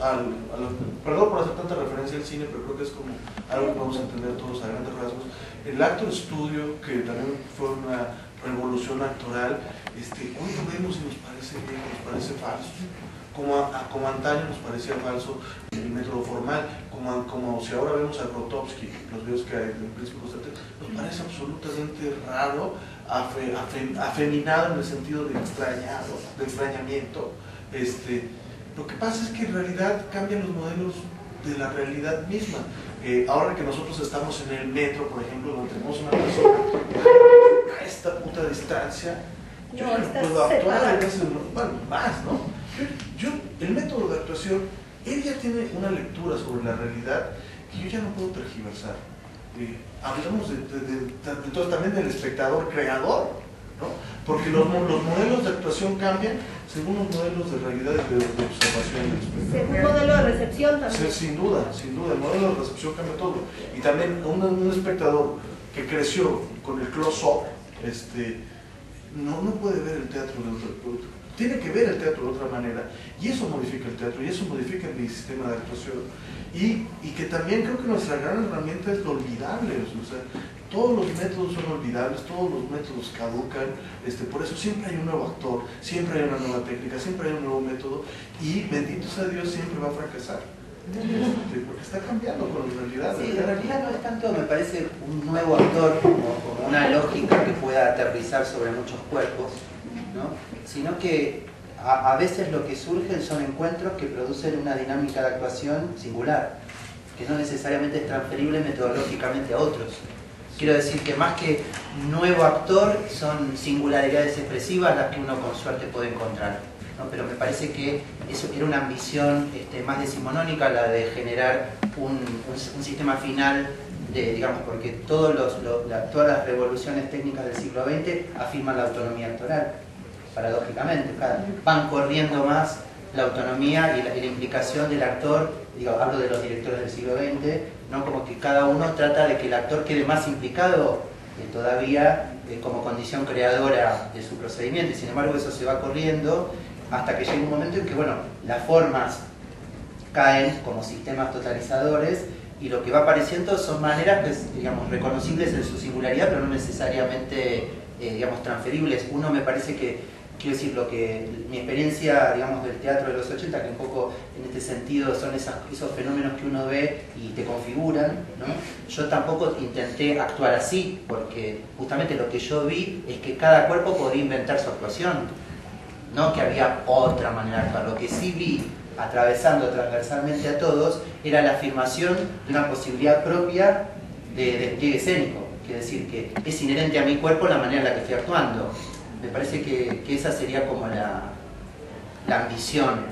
perdón por hacer tanta referencia al cine, pero creo que es como algo que vamos a entender todos a grandes rasgos. El Actor Studio, que también fue una revolución actoral, hoy lo vemos y nos parece bien, nos parece falso. Como antaño nos parecía falso el método formal, como si ahora vemos a Grotowski, los videos que hay del Príncipe Constantino, nos parece absolutamente raro, afeminado en el sentido de extrañamiento. Lo que pasa es que en realidad cambian los modelos de la realidad misma. Ahora que nosotros estamos en el metro, por ejemplo, donde tenemos una persona a esta puta distancia, yo no puedo actuar, bueno, más, ¿no? El método de actuación, él ya tiene una lectura sobre la realidad que yo ya no puedo tergiversar. Hablamos entonces también del espectador creador, ¿no? Porque los modelos de actuación cambian según los modelos de realidad y de observación del espectador. Según modelo de recepción también. Sin duda, el modelo de recepción cambia todo. Y también un espectador que creció con el close-up, no puede ver el teatro de otro. Tiene que ver el teatro de otra manera, y eso modifica el teatro, y eso modifica mi sistema de actuación, y que también creo que nuestra gran herramienta es lo olvidable. O sea, todos los métodos son olvidables, todos los métodos caducan, por eso siempre hay un nuevo actor, siempre hay una nueva técnica, siempre hay un nuevo método, y bendito sea Dios, siempre va a fracasar, porque está cambiando con la realidad. Sí, la realidad no es tanto, me parece, un nuevo actor como una lógica que pueda aterrizar sobre muchos cuerpos, ¿no? Sino que a veces lo que surgen son encuentros que producen una dinámica de actuación singular, que no necesariamente es transferible metodológicamente a otros. Quiero decir que más que nuevo actor, son singularidades expresivas las que uno con suerte puede encontrar, ¿no? Pero me parece que eso era una ambición más decimonónica, la de generar un sistema final, digamos, porque todas las revoluciones técnicas del siglo XX afirman la autonomía actoral. Paradójicamente, van corriendo más la autonomía y la implicación del actor, hablo de los directores del siglo XX, ¿no? Como que cada uno trata de que el actor quede más implicado todavía como condición creadora de su procedimiento, y sin embargo eso se va corriendo hasta que llega un momento en que, bueno, las formas caen como sistemas totalizadores, y lo que va apareciendo son maneras, pues, reconocibles en su singularidad, pero no necesariamente, transferibles. Uno me parece que, quiero decir, mi experiencia, del teatro de los 80, que un poco en este sentido son esos fenómenos que uno ve y te configuran, ¿no? Yo tampoco intenté actuar así, porque justamente lo que yo vi es que cada cuerpo podía inventar su actuación, no que había otra manera de actuar. Lo que sí vi, atravesando transversalmente a todos, era la afirmación de una posibilidad propia de despliegue escénico. Quiere decir que es inherente a mi cuerpo la manera en la que estoy actuando. Me parece que esa sería como la ambición,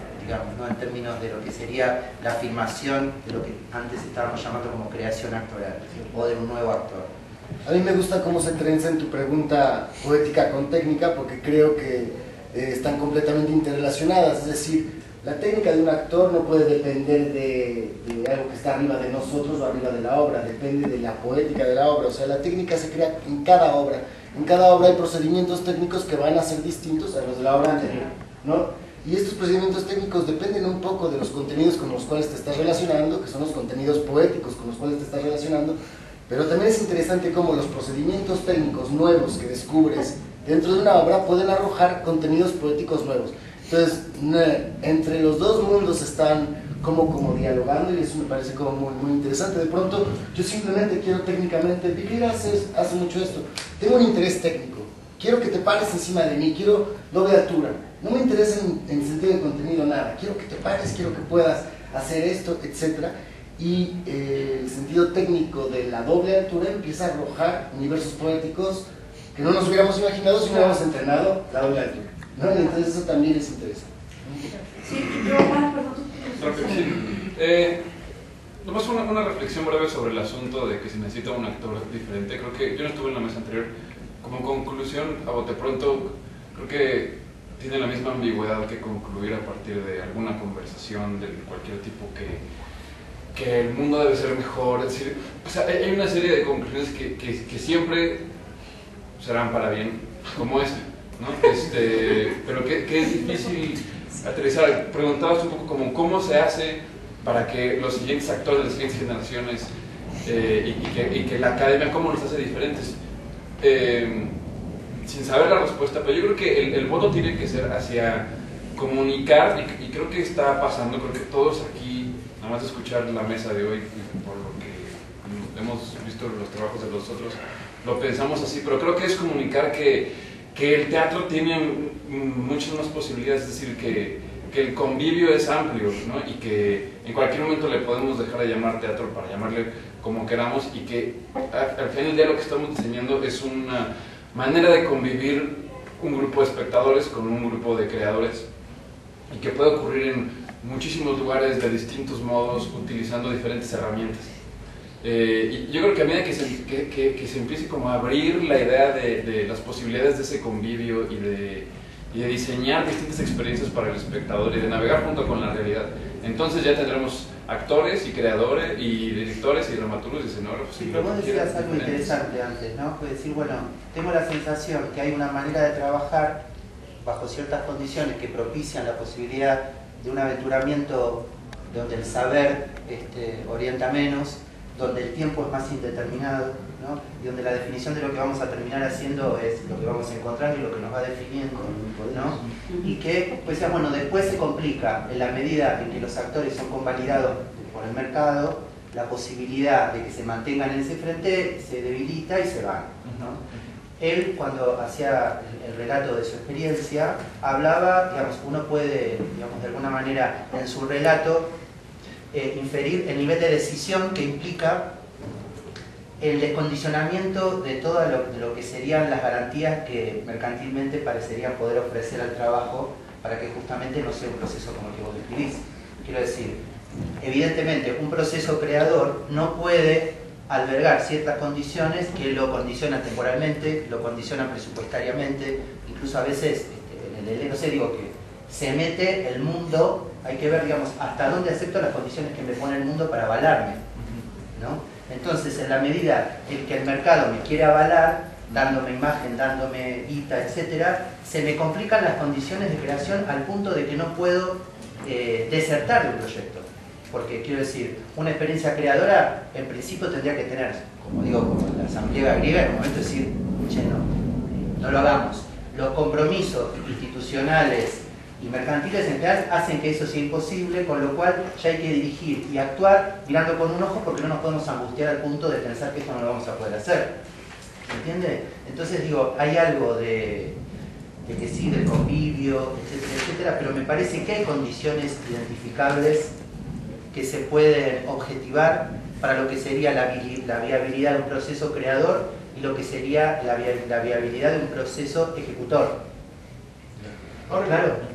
¿no? En términos de lo que sería la afirmación de lo que antes estábamos llamando como creación actoral, o de un nuevo actor. A mí me gusta cómo se trenza en tu pregunta poética con técnica, porque creo que están completamente interrelacionadas. Es decir, la técnica de un actor no puede depender de algo que está arriba de nosotros o arriba de la obra, depende de la poética de la obra. O sea, la técnica se crea en cada obra. En cada obra hay procedimientos técnicos que van a ser distintos a los de la obra anterior, ¿no? Y estos procedimientos técnicos dependen un poco de los contenidos con los cuales te estás relacionando, que son los contenidos poéticos con los cuales te estás relacionando, pero también es interesante cómo los procedimientos técnicos nuevos que descubres dentro de una obra pueden arrojar contenidos poéticos nuevos. Entonces, entre los dos mundos están como dialogando, y eso me parece como muy interesante. De pronto, yo simplemente quiero técnicamente, Viqueira hace mucho esto, tengo un interés técnico, quiero que te pares encima de mí, quiero doble altura, no me interesa en sentido de contenido nada, quiero que te pares, quiero que puedas hacer esto, etc. Y el sentido técnico de la doble altura empieza a arrojar universos poéticos que no nos hubiéramos imaginado si no hubiéramos entrenado la doble altura, ¿no? Y entonces eso también es interesante. Sí, yo, perdón. Nomás una reflexión breve sobre el asunto de que se necesita un actor diferente. Creo que yo no estuve en la mesa anterior. Como conclusión, a bote pronto, creo que tiene la misma ambigüedad que concluir a partir de alguna conversación de cualquier tipo que el mundo debe ser mejor. Es decir, o sea, hay una serie de conclusiones que siempre serán para bien, como esta, ¿no? Pero que es difícil aterrizar. Preguntabas un poco como cómo se hace para que los siguientes actores de las siguientes generaciones y que la academia, cómo nos hace diferentes. Sin saber la respuesta, pero yo creo que el voto tiene que ser hacia comunicar, y creo que está pasando. Creo que todos aquí, nada más de escuchar la mesa de hoy, por lo que hemos visto los trabajos de los otros, lo pensamos así, pero creo que es comunicar que el teatro tiene muchas más posibilidades, es decir, que el convivio es amplio, ¿no? Y que en cualquier momento le podemos dejar de llamar teatro para llamarle como queramos, y que al final del día lo que estamos diseñando es una manera de convivir un grupo de espectadores con un grupo de creadores, y que puede ocurrir en muchísimos lugares de distintos modos, utilizando diferentes herramientas. Y yo creo que a medida que se empiece como a abrir la idea de las posibilidades de ese convivio y de diseñar distintas experiencias para el espectador y de navegar junto con la realidad, entonces ya tendremos actores y creadores y directores y dramaturgos y escenógrafos. Sí, pero vos decías algo interesante antes, ¿no? Puedes decir, bueno, tengo la sensación que hay una manera de trabajar bajo ciertas condiciones que propician la posibilidad de un aventuramiento donde el saber orienta menos, donde el tiempo es más indeterminado, ¿no? Y donde la definición de lo que vamos a terminar haciendo es lo que vamos a encontrar y lo que nos va definiendo, ¿no? Y que, pues, bueno, después se complica en la medida en que los actores son convalidados por el mercado, la posibilidad de que se mantengan en ese frente se debilita y se van, ¿no? Él, cuando hacía el relato de su experiencia, hablaba, digamos, uno puede, digamos, de alguna manera en su relato inferir el nivel de decisión que implica el descondicionamiento de todo lo que serían las garantías que mercantilmente parecerían poder ofrecer al trabajo para que justamente no sea un proceso como el que vos describís. Quiero decir, evidentemente un proceso creador no puede albergar ciertas condiciones que lo condicionan temporalmente, lo condicionan presupuestariamente, incluso a veces, no sé, digo que se mete el mundo. Hay que ver, digamos, hasta dónde acepto las condiciones que me pone el mundo para avalarme, ¿no? Entonces, en la medida en que el mercado me quiere avalar, dándome imagen, dándome guita, etcétera, se me complican las condiciones de creación al punto de que no puedo desertar de un proyecto. Porque, quiero decir, una experiencia creadora, en principio tendría que tener, como digo, como la asamblea griega, en un momento decir, che, no lo hagamos. Los compromisos institucionales y mercantiles en general hacen que eso sea imposible, con lo cual ya hay que dirigir y actuar mirando con un ojo, porque no nos podemos angustiar al punto de pensar que esto no lo vamos a poder hacer. ¿Se entiende? Entonces digo, hay algo de que sí, del convivio, etcétera, etcétera, pero me parece que hay condiciones identificables que se pueden objetivar para lo que sería la viabilidad de un proceso creador y lo que sería la viabilidad de un proceso ejecutor. Ahora, claro.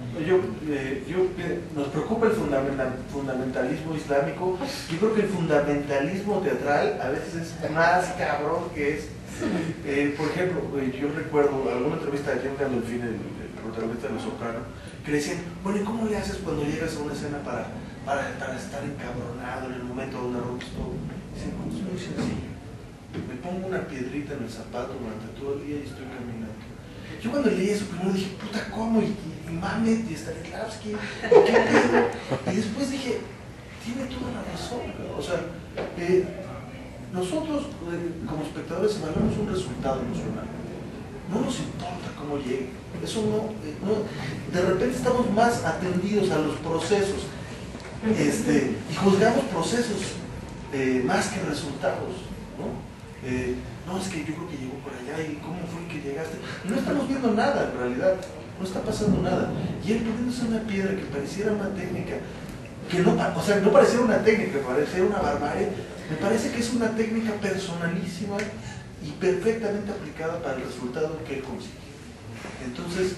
Nos preocupa el fundamentalismo islámico. Yo creo que el fundamentalismo teatral a veces es más cabrón que es Por ejemplo, yo recuerdo alguna entrevista de Jim Gandolfini, el protagonista de Los Soprano, que le decían, bueno, ¿y cómo le haces cuando llegas a una escena para estar encabronado en el momento donde rompes todo? Dicen, es muy sencillo. Me pongo una piedrita en el zapato durante todo el día y estoy caminando. Yo cuando leí eso primero dije, puta, ¿cómo? Y Mamet y Stanislavski, ¿qué pedo? Y después dije, tiene toda la razón. O sea, nosotros como espectadores evaluamos un resultado emocional. No nos importa cómo llegue. Eso no, de repente estamos más atendidos a los procesos y juzgamos procesos más que resultados, ¿no? No, es que yo creo que llegó por allá y cómo fue que llegaste. No estamos viendo nada en realidad, no está pasando nada. Y él poniéndose una piedra que pareciera una técnica, que no, o sea, no pareciera una técnica, pareciera una barbarie, me parece que es una técnica personalísima y perfectamente aplicada para el resultado que él consiguió. Entonces,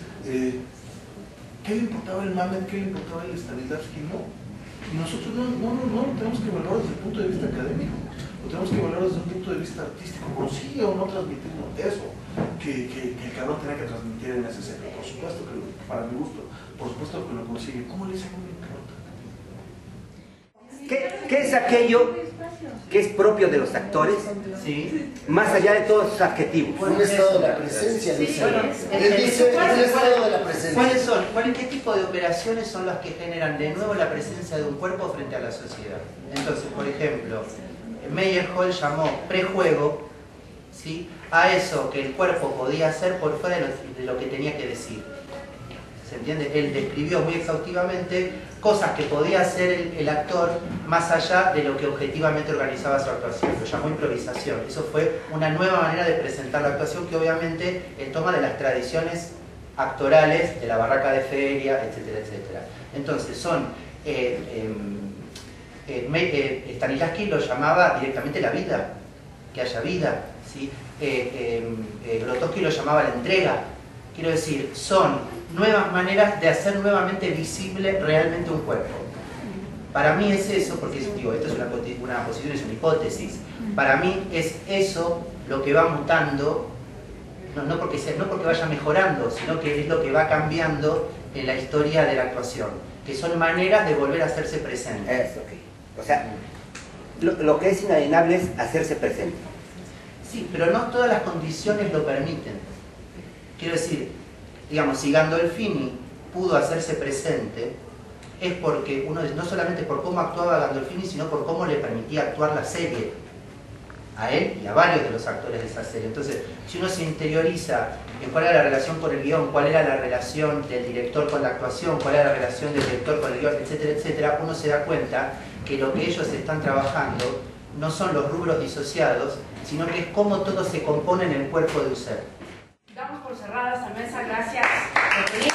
¿qué le importaba el Mamet? ¿Qué le importaba el Stanislavski? No. Y nosotros no lo tenemos que evaluar desde el punto de vista académico, lo tenemos que evaluar desde un punto de vista artístico. ¿Consigue o no transmitirnos eso que el cabrón tenía que transmitir en ese escena? Por supuesto que para mi gusto, por supuesto que lo consigue. ¿Cómo le hice? No me importa. ¿Qué es aquello que es propio de los actores, Sí. más allá de todos sus adjetivos? Un estado de la presencia, dice. Bueno, Él dice, un estado de la presencia. ¿Qué tipo de operaciones son las que generan de nuevo la presencia de un cuerpo frente a la sociedad? Entonces, por ejemplo, Meyerhold llamó prejuego, ¿sí?, a eso que el cuerpo podía hacer por fuera de lo que tenía que decir. ¿Se entiende? Él describió muy exhaustivamente cosas que podía hacer el actor más allá de lo que objetivamente organizaba su actuación. Lo llamó improvisación. Eso fue una nueva manera de presentar la actuación que obviamente toma de las tradiciones actorales de la barraca de feria, etcétera, etcétera. Entonces son... Stanislavski lo llamaba directamente la vida, que haya vida, ¿sí? Grotowski lo llamaba la entrega. Quiero decir, son nuevas maneras de hacer nuevamente visible realmente un cuerpo. Para mí es eso, porque digo, esto es una posición, es una hipótesis. Para mí es eso lo que va mutando, no porque vaya mejorando, sino que es lo que va cambiando en la historia de la actuación, que son maneras de volver a hacerse presente. Eso, okay. O sea, lo que es inalienable es hacerse presente. Sí, pero no todas las condiciones lo permiten. Quiero decir, digamos, si Gandolfini pudo hacerse presente, es porque no solamente por cómo actuaba Gandolfini, sino por cómo le permitía actuar la serie, a él y a varios de los actores de esa serie. Entonces, si uno se interioriza en cuál era la relación con el guión, cuál era la relación del director con la actuación, cuál era la relación del director con el guión, etcétera, etcétera, uno se da cuenta que lo que ellos están trabajando no son los rubros disociados, sino que es cómo todo se compone en el cuerpo de un ser. Damos por cerrada esta mesa, gracias por venir.